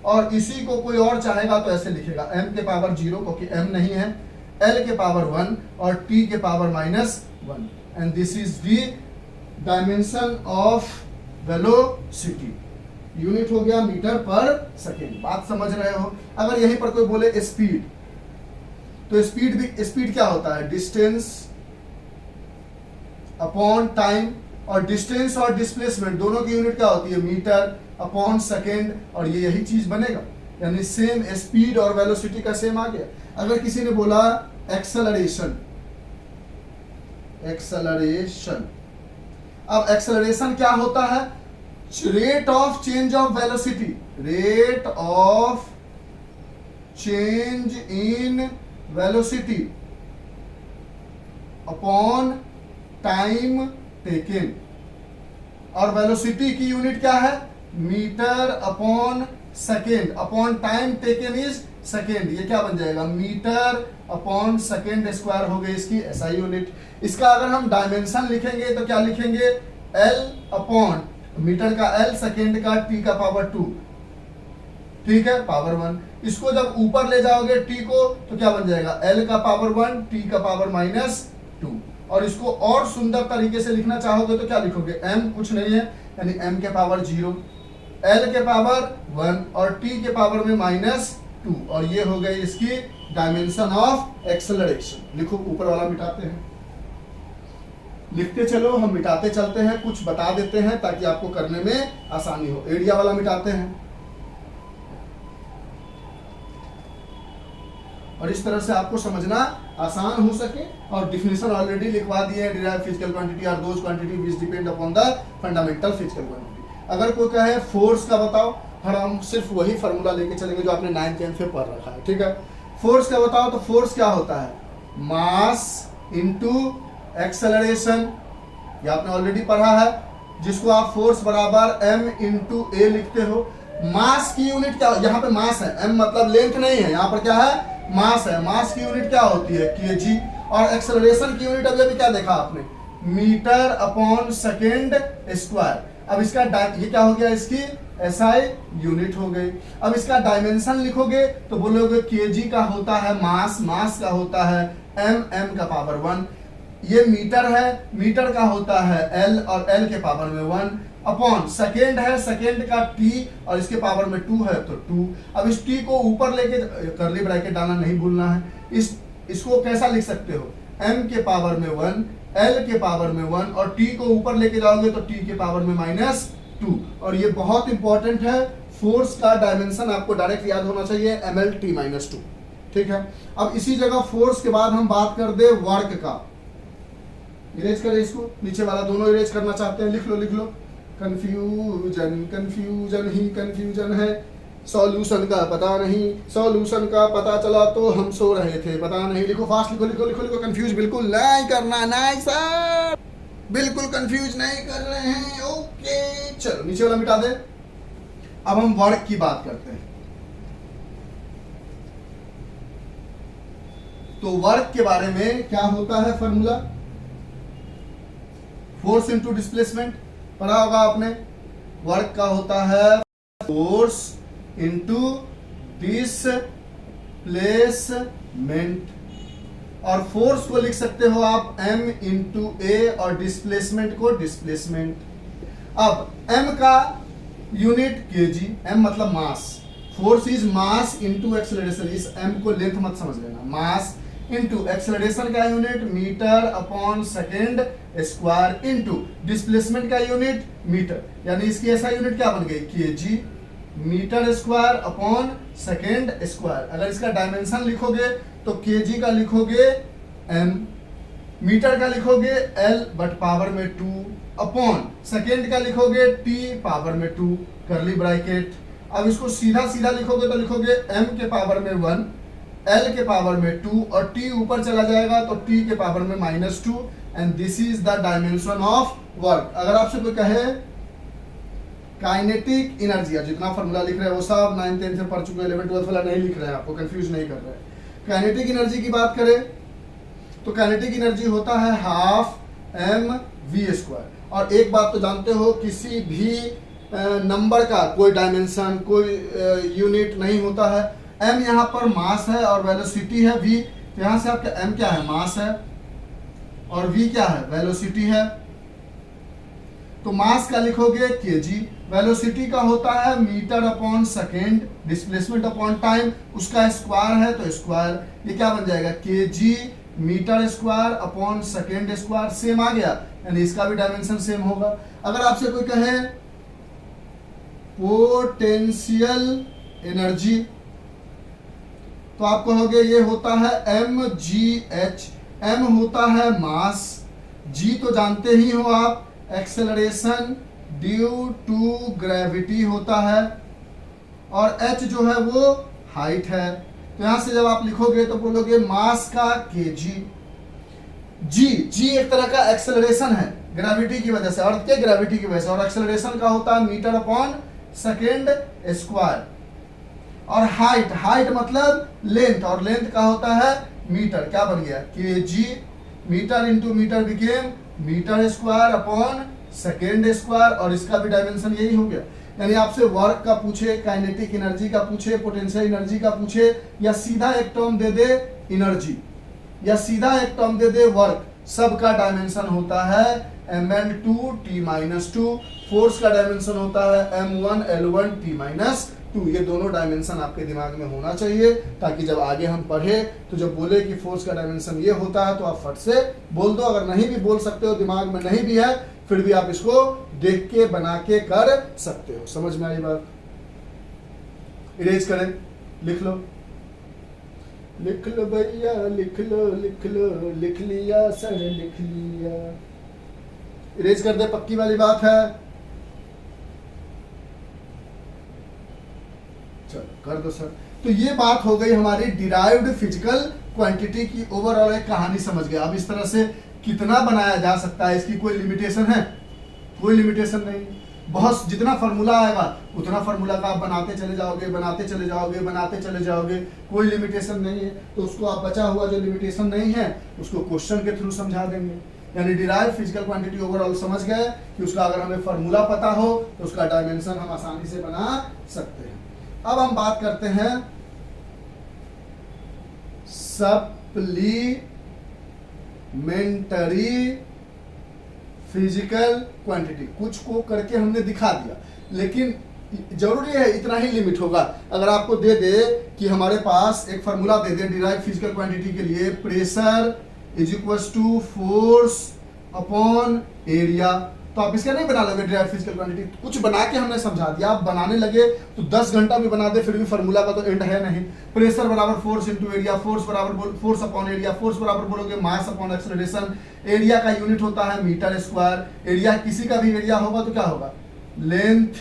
और इसी को कोई और चाहेगा तो ऐसे लिखेगा, m के पावर 0 क्योंकि m नहीं है, l के पावर 1 और t के power -1, and this is the dimension of velocity, unit हो गया मीटर पर सेकेंड। बात समझ रहे हो? अगर यहीं पर कोई बोले स्पीड, तो स्पीड क्या होता है? डिस्टेंस अपॉन टाइम, और डिस्टेंस और डिस्प्लेसमेंट दोनों की यूनिट क्या होती है? मीटर अपॉन सेकेंड, और ये यही चीज बनेगा, यानी सेम स्पीड और वेलोसिटी का सेम आ गया। अगर किसी ने बोला एक्सेलरेशन, अब एक्सेलरेशन क्या होता है? Rate of change of velocity, rate of change in velocity upon time taken, और वेलोसिटी की यूनिट क्या है? Metre upon second, upon time taken is second. ये क्या बन जाएगा? मीटर अपॉन सेकेंड स्क्वायर हो गई इसकी एसआई यूनिट। इसका अगर हम डायमेंशन लिखेंगे तो क्या लिखेंगे? एल अपॉन मीटर का एल, सेकेंड का टी का पावर 2, ठीक है, पावर 1। इसको जब ऊपर ले जाओगे टी को तो क्या बन जाएगा? एल का पावर 1, टी का पावर -2। और इसको और सुंदर तरीके से लिखना चाहोगे तो क्या लिखोगे? एम कुछ नहीं है, यानी एम के पावर 0, एल के पावर 1 और टी के पावर में -2, और ये हो गई इसकी डायमेंशन ऑफ एक्सेलरेशन। लिखो, ऊपर वाला मिटाते हैं, लिखते चलो, हम मिटाते चलते हैं, कुछ बता देते हैं ताकि आपको करने में आसानी हो। एरिया वाला मिटाते हैं, और इस तरह से आपको समझना आसान हो सके। और डिफिनेशन ऑलरेडी लिखवा दिए हैं, derived physical quantity are those quantity which depend upon the fundamental physical quantity. अगर कोई कहे फोर्स का बताओ, हम सिर्फ वही फार्मूला लेके चलेंगे जो आपने 9th 10th में पढ़ रखा है, ठीक है। फोर्स का बताओ तो फोर्स क्या होता है? मास इनटू एक्सेलरेशन, ये आपने ऑलरेडी पढ़ा है, जिसको आप फोर्स बराबर m इंटू ए लिखते हो। मास की यूनिट क्या? यहाँ पे मास है, m मतलब लेंथ नहीं है, यहाँ पर क्या है? मास है। मास की यूनिट क्या होती है? kg। और एक्सेलरेशन की यूनिट अभी क्या देखा आपने? Metre upon second square. अब इसका ये क्या हो गया? इसकी एसआई यूनिट हो गई। अब इसका डायमेंशन लिखोगे तो बोलोगे kg का होता है मास, मास का होता है m का पावर 1। ये मीटर है, मीटर का होता है L और L के पावर में 1 अपॉन सेकेंड है, सेकेंड का T और इसके पावर में 2 है तो 2। अब इस T को ऊपर लेके कर्ली ब्रैकेट डालना नहीं भूलना है। इसको कैसा लिख सकते हो? M के पावर में 1, L के पावर में 1 और T को ऊपर लेके जाओगे तो T के पावर में -2। और ये बहुत इंपॉर्टेंट है, फोर्स का डायमेंशन आपको डायरेक्ट याद होना चाहिए, mL-T-2, ठीक है। अब इसी जगह फोर्स के बाद हम बात कर दे वर्क का। इरेज करें इसको, नीचे वाला दोनों इरेज करना चाहते हैं, लिख लो लिख लो। कंफ्यूजन, कंफ्यूजन ही कंफ्यूजन है, सॉल्यूशन का पता नहीं, सॉल्यूशन का पता चला तो हम सो रहे थे, पता नहीं। लिखो फास्ट, लिखो लिखो लिखो लिखो। कंफ्यूज बिल्कुल नहीं करना, नहीं सर, बिल्कुल कंफ्यूज नहीं कर रहे हैं। ओके चलो नीचे वाला मिटा दे। अब हम वर्क की बात करते हैं। तो वर्क के बारे में क्या होता है फॉर्मूला? फोर्स इंटू डिस्प्लेसमेंट पढ़ा होगा आपने। वर्क का होता है फोर्स इंटू डिस्प्लेसमेंट, और फोर्स को लिख सकते हो आप m इंटू ए और डिस्प्लेसमेंट को डिस्प्लेसमेंट। अब m का यूनिट kg, m मतलब mass, force is mass into acceleration. इस m को लेंथ मत समझ लेना, मास इंटू एक्सेलरेशन का unit metre upon second square into displacement का यूनिट मीटर, यानी इसकी ऐसा यूनिट क्या बन गई? kg metre square upon second square. अगर इसका डायमेंशन लिखोगे तो kg का लिखोगे m, मीटर का लिखोगे l बट पावर में 2 अपॉन सेकेंड का लिखोगे t पावर में 2 कर्ली ब्रैकेट। अब इसको सीधा सीधा लिखोगे तो लिखोगे m के पावर में 1, L के पावर में 2 और T ऊपर चला जाएगा तो T के पावर में -2 and this is the dimension of work. अगर आपसे कोई कहे काइनेटिक एनर्जी, जितना फॉर्मूला लिख रहे हैं वो सब 9th 10th में पढ़ चुके हैं, 11th 12th वाला नहीं लिख रहे हैं, आपको कंफ्यूज नहीं कर रहे हैं। काइनेटिक एनर्जी की बात करें तो काइनेटिक एनर्जी होता है हाफ mv²। और एक बात तो जानते हो, किसी भी नंबर का कोई डायमेंशन, कोई यूनिट नहीं होता है। m यहाँ पर मास है और वेलोसिटी है v, तो यहाँ से आपका m क्या है? मास है, और v क्या है? वेलोसिटी है। तो मास का लिखोगे केजी, वेलोसिटी का होता है metre upon second, displacement upon time, उसका स्क्वायर है तो स्क्वायर, ये क्या बन जाएगा KG metre square upon second square, same आ गया, यानी इसका भी डायमेंशन सेम होगा। अगर आपसे कोई कहे पोटेंशियल एनर्जी तो आप कहोगे ये होता है mgh, m होता है मास, g तो जानते ही हो आप एक्सेलरेशन ड्यू टू ग्रेविटी होता है, और h जो है वो हाइट है। तो यहां से जब आप लिखोगे तो बोलोगे मास का kg, g एक तरह का एक्सेलरेशन है ग्रेविटी की वजह से, अर्थ के ग्रेविटी की वजह से, और एक्सेलरेशन का होता है मीटर अपॉन सेकेंड स्क्वायर, और हाइट मतलब लेंथ, और लेंथ का होता है मीटर, क्या बन गया KG, metre into metre became metre square upon second square, और इसका भी डायमेंशन यही हो गया। यानी आपसे वर्क का पूछे, काइनेटिक एनर्जी का पूछे, पोटेंशियल एनर्जी का पूछे, या सीधा एक टर्म दे दे एनर्जी, या सीधा एक टर्म दे दे वर्क, सबका डायमेंशन होता है ml2 t-2, फोर्स का डायमेंशन होता है m1 l1 t-2। ये दोनों डायमेंशन आपके दिमाग में होना चाहिए, ताकि जब आगे हम पढ़े तो जब बोले कि फोर्स का डायमेंशन ये होता है तो आप फट से बोल दो। अगर नहीं भी बोल सकते हो, दिमाग में नहीं भी है, फिर भी आप इसको देख के बना के कर सकते हो। समझ में आई बात? इरेज करें, लिख लो भैया, लिख लो, लिख लिया सर, लिख लिया। इरेज कर दे, पक्की वाली बात है। चलो कर दो सर। तो ये बात हो गई हमारी डिराइव्ड फिजिकल क्वांटिटी की, ओवरऑल एक कहानी समझ गया। अब इस तरह से कितना बनाया जा सकता है, इसकी कोई लिमिटेशन है? कोई लिमिटेशन नहीं। बहुत जितना फार्मूला आएगा उतना फार्मूला का आप बनाते चले जाओगे, बनाते चले जाओगे, बनाते चले जाओगे, कोई लिमिटेशन नहीं है। तो उसको आप बचा हुआ जो लिमिटेशन नहीं है उसको क्वेश्चन के थ्रू समझा देंगे। यानी डिराइव फिजिकल क्वांटिटी ओवरऑल समझ गए कि उसका अगर हमें फार्मूला पता हो तो उसका डायमेंशन हम आसानी से बना सकते हैं। अब हम बात करते हैं सप्लीमेंटरी फिजिकल क्वांटिटी। कुछ को करके हमने दिखा दिया, लेकिन जरूरी है इतना ही लिमिट होगा। अगर आपको दे दे कि हमारे पास एक फार्मूला दे दे डिराइव फिजिकल क्वांटिटी के लिए, pressure is equal to force upon area, तो आप इसका नहीं बना लोगे डिराइव फिजिकल क्वांटिटी। कुछ बना के हमने समझा दिया, आप बनाने लगे तो 10 घंटा भी बना दे फिर भी फार्मूला का तो एंड है नहीं। प्रेशर बराबर फोर्स इंटू एरिया, फोर्स बराबर फोर्स अपॉन एरिया, फोर्स बराबर बोलोगे मास अपॉन एक्सेलरेशन, एरिया का यूनिट होता है मीटर स्क्वायर, एरिया किसी का भी एरिया होगा तो क्या होगा लेंथ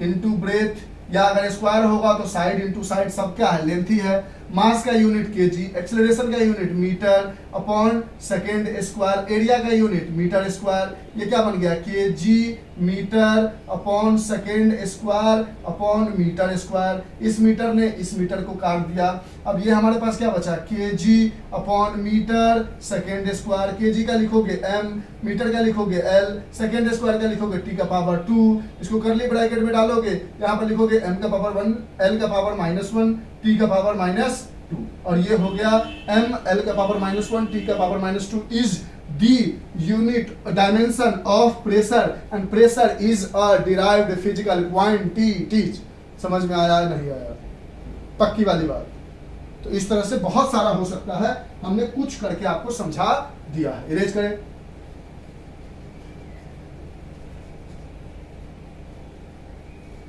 इंटू ब्रेथ, या अगर स्क्वायर होगा तो साइड इंटू साइड, सब क्या है लेंथ ही है। मास का यूनिट केजी, एक्सेलरेशन का unit metre upon second square, area का यूनिट मीटर स्क्वायर, ये क्या बन गया KG metre upon second square upon metre square. इस मीटर ने इस मीटर को काट दिया। अब ये हमारे पास क्या बचा KG upon metre second square, KG का लिखोगे m, मीटर का लिखोगे l, सेकेंड स्क्वायर का लिखोगे t का पावर 2, इसको करली ब्रैकेट में डालोगे, यहाँ पर लिखोगे m का पावर 1, l का पावर -1, t का पावर -2, और ये हो गया m l का पावर -1 t का power -2 is the unit dimension of pressure and pressure is a derived physical quantity। समझ में आया नहीं आया? पक्की वाली बात। तो इस तरह से बहुत सारा हो सकता है, हमने कुछ करके आपको समझा दिया है। इरेज करें।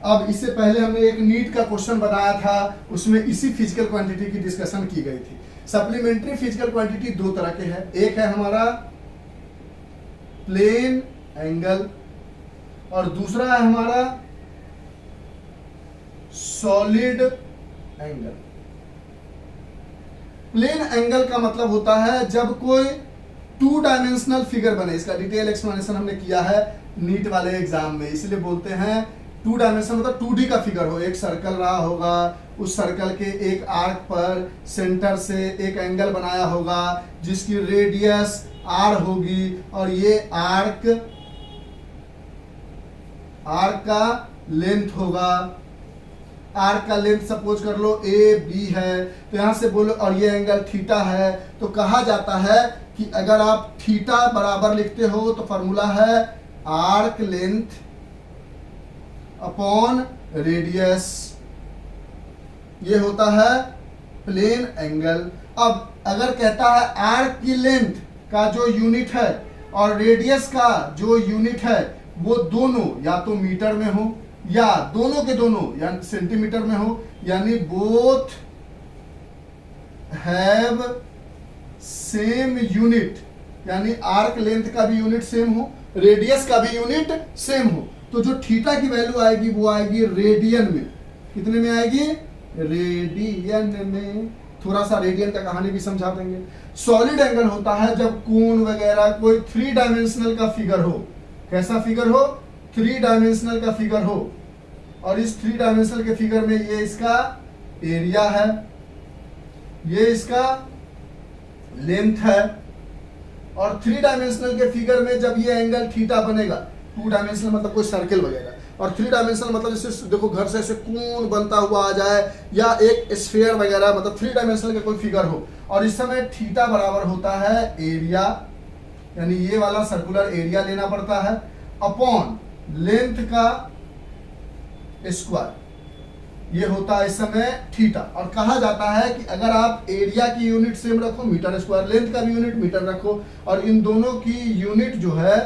अब इससे पहले हमने एक नीट का क्वेश्चन बनाया था, उसमें इसी फिजिकल क्वांटिटी की डिस्कशन की गई थी। सप्लीमेंट्री फिजिकल क्वांटिटी दो तरह के हैं, एक है हमारा प्लेन एंगल और दूसरा है हमारा सॉलिड एंगल। प्लेन एंगल का मतलब होता है जब कोई 2 डायमेंशनल फिगर बने। इसका डिटेल एक्सप्लेनेशन हमने किया है नीट वाले एग्जाम में, इसलिए बोलते हैं 2 डायमेंशन मतलब 2D का फिगर हो, एक सर्कल रहा होगा, उस सर्कल के एक आर्क पर सेंटर से एक एंगल बनाया होगा जिसकी रेडियस r होगी, और ये आर्क का लेंथ होगा। आर्क का लेंथ सपोज कर लो AB है, तो यहां से बोलो, और ये एंगल थीटा है। तो कहा जाता है कि अगर आप थीटा बराबर लिखते हो तो फॉर्मूला है आर्क लेंथ अपॉन रेडियस, ये होता है प्लेन एंगल। अब अगर कहता है आर्क की लेंथ का जो यूनिट है और रेडियस का जो यूनिट है वो दोनों या तो मीटर में हो या दोनों के दोनों या सेंटीमीटर में हो, यानी बोथ हैव सेम यूनिट, यानी आर्क लेंथ का भी यूनिट सेम हो, रेडियस का भी यूनिट सेम हो, तो जो थीटा की वैल्यू आएगी वो आएगी रेडियन में। कितने में आएगी? रेडियन में। थोड़ा सा रेडियन का कहानी भी समझा देंगे। सॉलिड एंगल होता है जब कोण वगैरह कोई 3 डायमेंशनल का फिगर हो। कैसा फिगर हो? 3 डायमेंशनल का फिगर हो, और इस 3 डायमेंशनल के फिगर में ये इसका एरिया है, ये इसका लेंथ है, और 3 डायमेंशनल के फिगर में जब ये एंगल थीटा बनेगा, 2 डायमेंशनल मतलब कोई सर्किल वगैरह, और 3 डायमेंशनल मतलब जैसे देखो घर से ऐसे कोण बनता हुआ आ जाए या एक स्फीयर वगैरह, मतलब 3 डायमेंशनल का कोई फिगर हो, और इस समय थीटा बराबर होता है एरिया, यानी ये वाला सर्कुलर एरिया लेना पड़ता है अपॉन लेंथ का स्क्वायर, ये होता है इस समय थीटा। और कहा जाता है कि अगर आप एरिया की यूनिट सेम रखो मीटर स्क्वायर, लेंथ का भी यूनिट मीटर रखो, और इन दोनों की यूनिट जो है,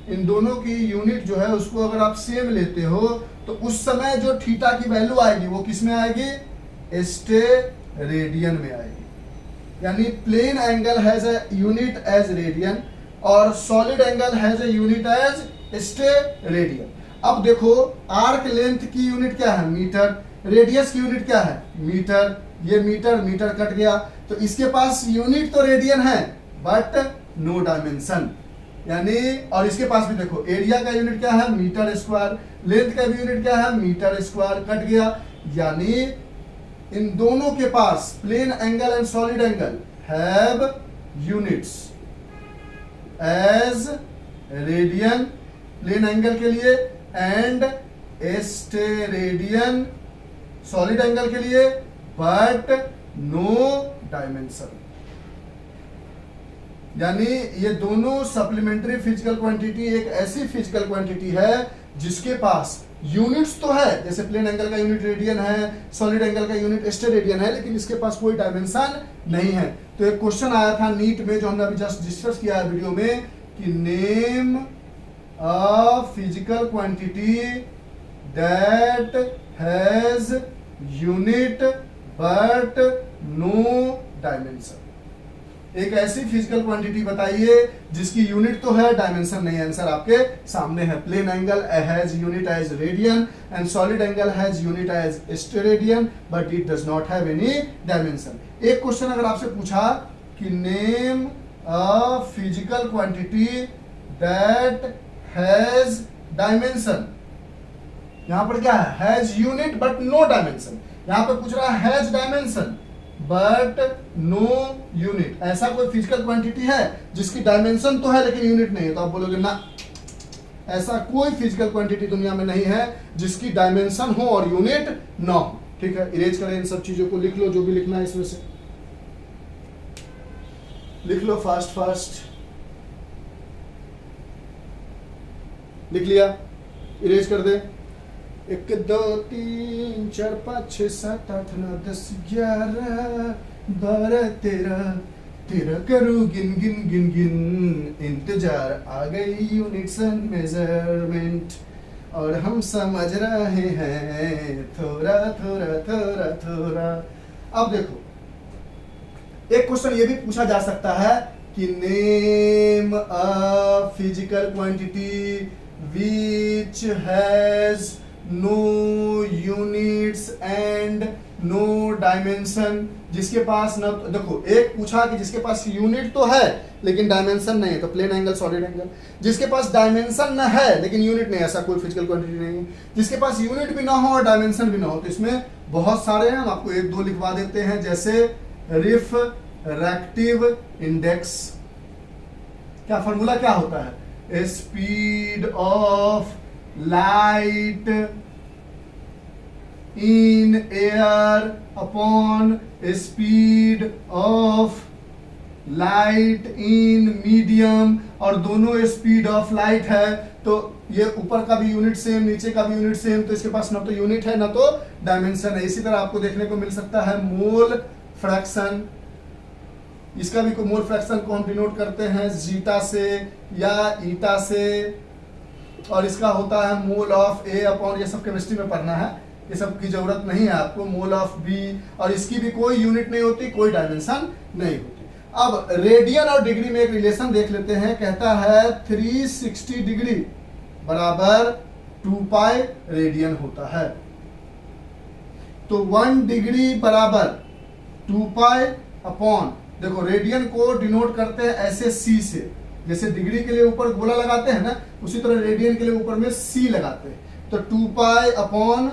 इन दोनों की यूनिट जो है उसको अगर आप सेम लेते हो तो उस समय जो थीटा की वैल्यू आएगी वो किस में आएगी? स्टेरेडियन में आएगी। यानी plane angle has a unit as radian और solid angle has a unit as steradian. अब देखो आर्क लेंथ की यूनिट क्या है? मीटर, रेडियस की यूनिट क्या है? मीटर, ये मीटर मीटर कट गया, तो इसके पास यूनिट तो रेडियन है बट नो डायमेंशन, यानी और इसके पास भी देखो एरिया का यूनिट क्या है? मीटर स्क्वायर, लेंथ का भी यूनिट क्या है? मीटर स्क्वायर, कट गया। यानी इन दोनों के पास plane angle and solid angle have units as radian plane angle के लिए एंड स्टेरेडियन सॉलिड एंगल के लिए, बट नो डायमेंशन। यानी ये दोनों सप्लीमेंट्री फिजिकल क्वांटिटी एक ऐसी फिजिकल क्वांटिटी है जिसके पास यूनिट्स तो है, जैसे प्लेन एंगल का यूनिट रेडियन है, सॉलिड एंगल का यूनिट स्टेरेडियन है, लेकिन इसके पास कोई डायमेंशन नहीं है। तो एक क्वेश्चन आया था नीट में जो हमने अभी जस्ट डिस्कस किया है वीडियो में कि name a physical quantity that has unit but no dimension. एक ऐसी फिजिकल क्वांटिटी बताइए जिसकी यूनिट तो है डायमेंशन नहीं है। आंसर आपके सामने है। Plane angle has unit as radian and solid angle has unit as steradian but it does not have any dimension. एक क्वेश्चन अगर आपसे पूछा कि name a physical quantity that has dimension, यहां पर क्या है? Has unit but no dimension. यहां पर पूछ रहा है has dimension but no unit. ऐसा कोई फिजिकल क्वांटिटी है जिसकी डायमेंशन तो है लेकिन यूनिट नहीं है? तो आप बोलोगे ना, ऐसा कोई फिजिकल क्वांटिटी दुनिया में नहीं है जिसकी डायमेंशन हो और यूनिट ना हो। ठीक है, इरेज करें इन सब चीजों को, लिख लो जो भी लिखना है इसमें से लिख लो, फास्ट फास्ट लिख लिया, इरेज कर दे। 1 2 3 4 5 6 7 8 9 10 11 12 13 करूं गिन गिन गिन गिन, इंतजार आ गई यूनिट्स एंड मेजरमेंट और हम समझ रहे हैं थोड़ा थोड़ा थोड़ा थोड़ा। अब देखो एक क्वेश्चन ये भी पूछा जा सकता है कि name a physical quantity which has no units and no dimension, जिसके पास न, देखो एक पूछा कि जिसके पास यूनिट तो है लेकिन डायमेंशन नहीं है, तो प्लेन एंगल सॉलिड एंगल। जिसके पास डायमेंशन न है लेकिन यूनिट नहीं, ऐसा कोई फिजिकल क्वांटिटी नहीं है। जिसके पास यूनिट भी ना हो और डायमेंशन भी ना हो, तो इसमें बहुत सारे हैं, हम आपको 1 2 लिखवा देते हैं। जैसे रिफ्रैक्टिव इंडेक्स, क्या फॉर्मूला क्या होता है? Speed of light in air upon speed of light, in, medium, और दोनों स्पीड ऑफ लाइट है। तो ये ऊपर का भी यूनिट सेम, नीचे का भी यूनिट सेम, तो इसके पास ना तो यूनिट है ना तो डायमेंशन है। इसी तरह आपको देखने को मिल सकता है मोल फ्रैक्शन। इसका भी मोल फ्रैक्शन को हम डिनोट करते हैं जीटा से या ईटा से, और इसका होता है मोल ऑफ ए अपॉन, ये सब केमिस्ट्री में पढ़ना है, ये सब की जरूरत नहीं है आपको, मोल ऑफ बी, और इसकी भी कोई यूनिट नहीं होती, कोई डायमेंशन नहीं होती। अब रेडियन और डिग्री में एक रिलेशन देख लेते हैं, कहता है 360 डिग्री बराबर 2 पाई रेडियन होता है। तो 1 डिग्री बराबर 2 पाई अपॉन, देखो रेडियन को डिनोट करते हैं ऐसे सी से, जैसे डिग्री के लिए ऊपर गोला लगाते हैं ना, उसी तरह रेडियन के लिए ऊपर में सी लगाते हैं। तो 2 पाई अपॉन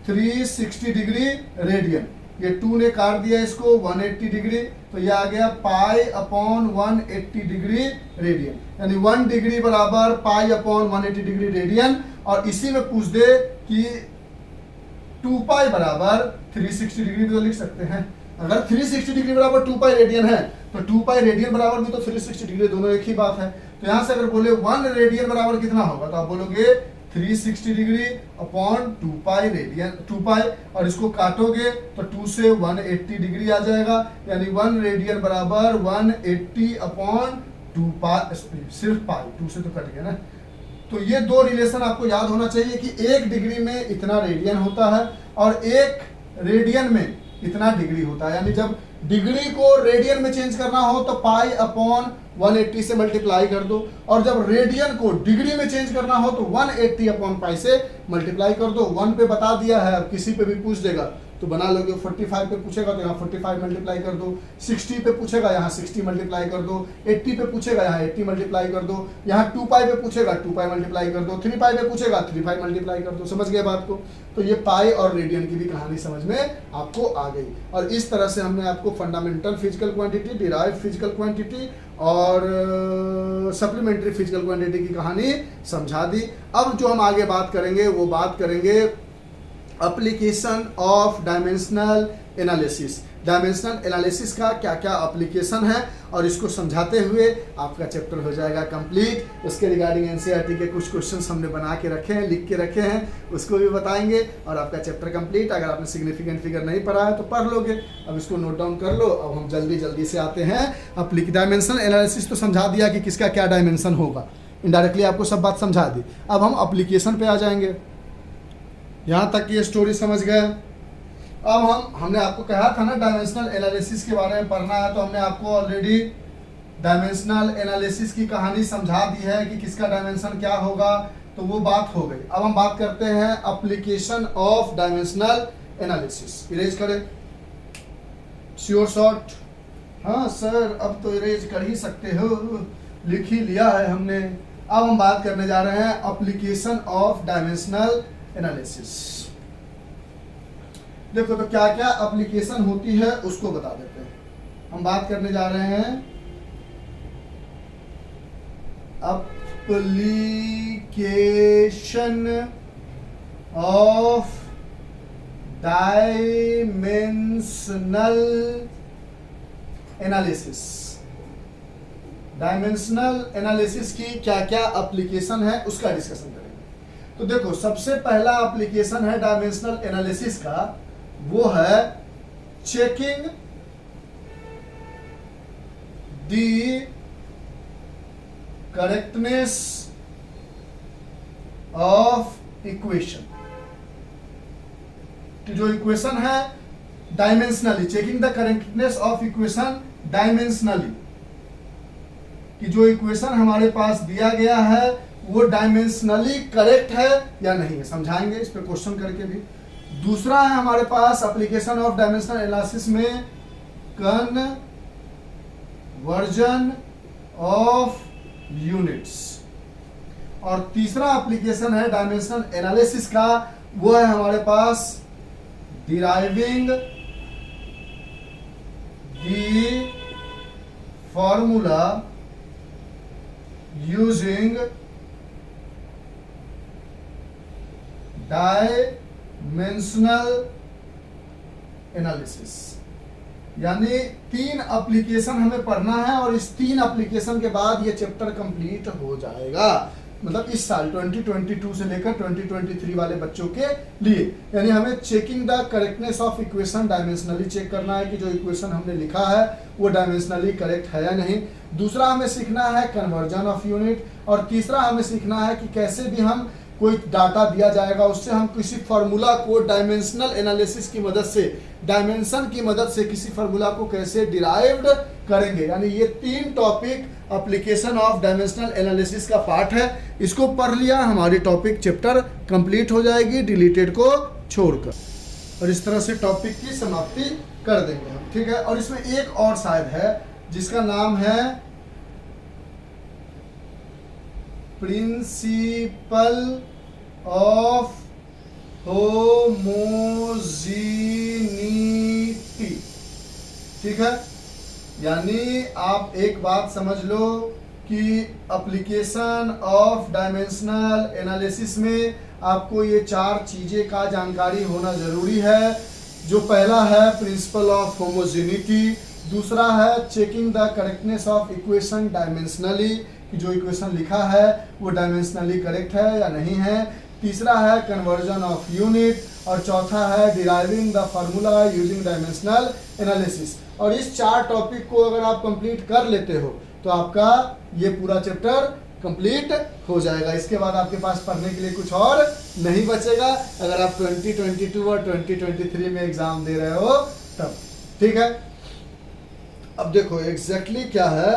360 डिग्री रेडियन, ये 2 ने काट दिया इसको 180 डिग्री, तो ये आ गया पाई अपॉन 180 डिग्री रेडियन, यानी 1 डिग्री बराबर पाई अपॉन 180 डिग्री रेडियन। और इसी में पूछ दे कि 2 पाई बराबर 360 डिग्री भी तो लिख सकते हैं। अगर 360 डिग्री बराबर 2 पाई रेडियन है तो 2 पाई रेडियन बराबर भी तो 360 डिग्री, दोनों एक ही बात है। तो यहां से अगर बोले 1 रेडियन बराबर कितना होगा, तो आप बोलोगे 360 डिग्री अपॉन 2 पाई रेडियन, 2 पाई, और इसको काटोगे तो 2 से 180 डिग्री आ जाएगा, यानी 1 रेडियन बराबर 180 अपॉन 2 पाई, सिर्फ पाई, 2 से तो कट गया ना। तो ये दो रिलेशन आपको याद होना चाहिए कि 1 डिग्री में इतना रेडियन होता है और 1 रेडियन में इतना डिग्री होता है, यानी जब डिग्री को रेडियन में चेंज करना हो तो पाई अपॉन 180 से मल्टीप्लाई कर दो, और जब रेडियन को डिग्री में चेंज करना हो तो 180 अपॉन पाई से मल्टीप्लाई कर दो। 1 पे बता दिया है, अब किसी पे भी पूछ देगा तो बना लोगे। 45 पे पूछेगा तो यहाँ 45 मल्टीप्लाई कर दो, 60 पे पूछेगा यहाँ 60 मल्टीप्लाई कर दो, 80 पे पूछेगा यहाँ 80 मल्टीप्लाई कर दो, यहाँ 2 पाई पे पूछेगा 2 पाई मल्टीप्लाई कर दो, 3 पाई पे पूछेगा 3 पाई मल्टीप्लाई कर दो। समझ गए बात को? तो ये पाई और रेडियन की भी कहानी समझ में आपको आ गई, और इस तरह से हमने आपको fundamental physical quantity, derived physical quantity और सप्लीमेंट्री फिजिकल क्वांटिटी की कहानी समझा दी। अब जो हम आगे बात करेंगे वो बात करेंगे application of dimensional analysis. Dimensional analysis का क्या क्या एप्लीकेशन है, और इसको समझाते हुए आपका चैप्टर हो जाएगा कंप्लीट। उसके रिगार्डिंग एनसीईआरटी के कुछ क्वेश्चंस हमने बना के रखे हैं, लिख के रखे हैं, उसको भी बताएंगे और आपका चैप्टर कंप्लीट। अगर आपने सिग्निफिकेंट फिगर नहीं पढ़ा है तो पढ़ लोगे, अब इसको नोट डाउन कर लो। अब हम जल्दी से आते हैं डायमेंशनल एनालिसिस तो समझा दिया कि किसका क्या डायमेंशन होगा, इनडायरेक्टली आपको सब बात समझा दी। अब हम एप्लीकेशन पे आ जाएंगे। यहाँ तक की स्टोरी समझ गए। अब हमने आपको कहा था ना डायमेंशनल एनालिसिस के बारे में पढ़ना है, तो हमने आपको ऑलरेडी डायमेंशनल एनालिसिस की कहानी समझा दी है कि किसका डायमेंशन क्या होगा, तो वो बात हो गई। अब हम बात करते हैं application of dimensional analysis. Erase करें श्योर शॉट। हाँ सर, अब तो इरेज कर ही सकते हो, लिख ही लिया है हमने। अब हम बात करने जा रहे हैं एप्लीकेशन ऑफ डायमेंशनल एनालिसिस। देखो तो क्या क्या एप्लीकेशन होती है उसको बता देते हैं। हम बात करने जा रहे हैं application of dimensional analysis. Dimensional analysis की क्या क्या एप्लीकेशन है उसका डिस्कशन करेंगे। तो देखो सबसे पहला एप्लीकेशन है डायमेंशनल एनालिसिस का, वो है checking the correctness of equation. जो इक्वेशन है dimensionally, checking the correctness of equation dimensionally, कि जो इक्वेशन हमारे पास दिया गया है वो डायमेंशनली करेक्ट है या नहीं है, समझाएंगे इस पे क्वेश्चन करके भी। दूसरा है हमारे पास एप्लीकेशन ऑफ डायमेंशनल एनालिसिस में कन्वर्जन ऑफ यूनिट्स। और तीसरा एप्लीकेशन है डायमेंशनल एनालिसिस का, वो है हमारे पास deriving the formula using dimensional analysis. यानी 3 एप्लीकेशन हमें पढ़ना है और इस 3 एप्लीकेशन के बाद ये चैप्टर कंप्लीट हो जाएगा। मतलब इस साल 2022 से लेकर 2023 वाले बच्चों के लिए। यानी हमें checking the correctness of equation dimensionally check करना है कि जो इक्वेशन हमने लिखा है वो डायमेंशनली करेक्ट है या नहीं। दूसरा हमें सीखना है कन्वर्जन ऑफ यूनिट, और तीसरा हमें सीखना है कि कैसे भी हम कोई डाटा दिया जाएगा उससे हम किसी फार्मूला को डायमेंशनल एनालिसिस की मदद से, डायमेंशन की मदद से किसी फार्मूला को कैसे डिराइव्ड करेंगे। यानी ये 3 topic application of dimensional analysis का पार्ट है। इसको पढ़ लिया, हमारी टॉपिक चैप्टर कंप्लीट हो जाएगी डिलीटेड को छोड़कर, और इस तरह से टॉपिक की समाप्ति कर देंगे हम, ठीक है। और इसमें एक और शायद है जिसका नाम है प्रिंसिपल ऑफ होमोजीनिटी, ठीक है। यानी आप एक बात समझ लो कि एप्लीकेशन ऑफ डायमेंशनल एनालिसिस में आपको ये 4 चीज़ें का जानकारी होना ज़रूरी है। जो पहला है प्रिंसिपल ऑफ होमोजीनिटी, दूसरा है checking the correctness of equation dimensionally, कि जो इक्वेशन लिखा है वो डायमेंशनली करेक्ट है या नहीं है। तीसरा है कन्वर्जन ऑफ यूनिट, और चौथा है deriving the formula using dimensional analysis. और इस 4 टॉपिक को अगर आप कंप्लीट कर लेते हो तो आपका ये पूरा चैप्टर कंप्लीट हो जाएगा। इसके बाद आपके पास पढ़ने के लिए कुछ और नहीं बचेगा अगर आप 2022 और 2023 में एग्जाम दे रहे हो तब, ठीक है। अब देखो एग्जैक्टली क्या है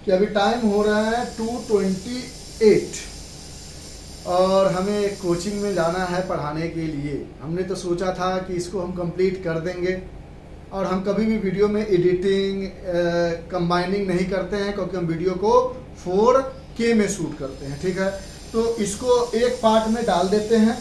कि अभी टाइम हो रहा है 2:28 और हमें कोचिंग में जाना है पढ़ाने के लिए। हमने तो सोचा था कि इसको हम कंप्लीट कर देंगे, और हम कभी भी वीडियो में एडिटिंग कंबाइनिंग नहीं करते हैं क्योंकि हम वीडियो को 4K में शूट करते हैं, ठीक है। तो इसको एक पार्ट में डाल देते हैं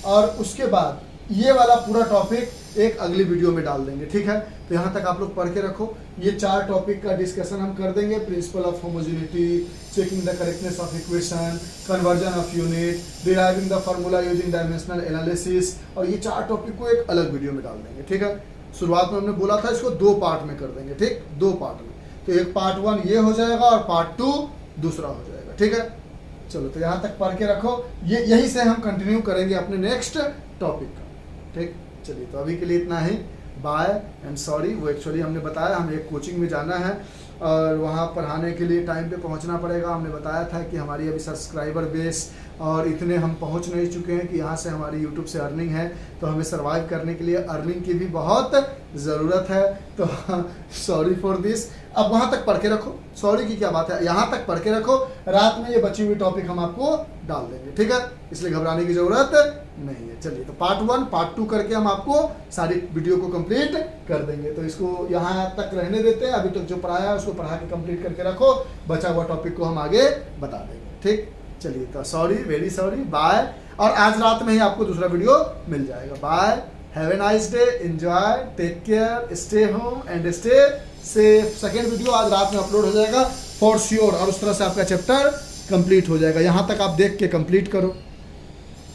और उसके बाद ये वाला पूरा टॉपिक एक अगली वीडियो में डाल देंगे, ठीक है। तो यहाँ तक आप लोग पढ़ के रखो। ये 4 टॉपिक का डिस्कशन हम कर देंगे, principle of homogeneity, checking the correctness of equation, conversion of unit, deriving the formula using dimensional analysis, और ये 4 टॉपिक को एक अलग वीडियो में डाल देंगे, ठीक है। शुरुआत में हमने बोला था इसको 2 पार्ट में कर देंगे, ठीक, 2 पार्ट में। तो एक पार्ट 1 ये हो जाएगा और पार्ट 2 दूसरा हो जाएगा, ठीक है। चलो तो यहाँ तक पढ़ के रखो, ये यहीं से हम कंटिन्यू करेंगे अपने नेक्स्ट टॉपिक का, ठीक। चलिए तो अभी के लिए इतना ही, बाय एंड सॉरी। वो एक्चुअली हमने बताया हमें एक कोचिंग में जाना है और वहाँ पढ़ाने के लिए टाइम पे पहुँचना पड़ेगा। हमने बताया था कि हमारी अभी सब्सक्राइबर बेस और इतने हम पहुँच नहीं चुके हैं कि यहाँ से हमारी यूट्यूब से अर्निंग है, तो हमें सर्वाइव करने के लिए अर्निंग की भी बहुत ज़रूरत है। तो सॉरी फॉर दिस। अब वहाँ तक पढ़ के रखो, सॉरी की क्या बात है, यहाँ तक पढ़ के रखो। रात में ये बची हुई टॉपिक हम आपको डाल देंगे, ठीक है, इसलिए घबराने की ज़रूरत नहीं है। चलिए तो पार्ट 1 पार्ट 2 करके हम आपको सारी वीडियो को कंप्लीट कर देंगे। तो इसको यहाँ तक रहने देते हैं, अभी तक जो पढ़ाया है उसको पढ़ा के कंप्लीट करके रखो, बचा हुआ टॉपिक को हम आगे बता देंगे, ठीक। चलिए तो सॉरी, वेरी सॉरी, बाय। और आज रात में ही आपको दूसरा वीडियो मिल जाएगा। Bye, have a nice day, enjoy, take care, stay home and stay safe. Second video आज रात में अपलोड हो जाएगा फॉर श्योर, और उस तरह से आपका चैप्टर कंप्लीट हो जाएगा। यहाँ तक आप देख के कंप्लीट करो।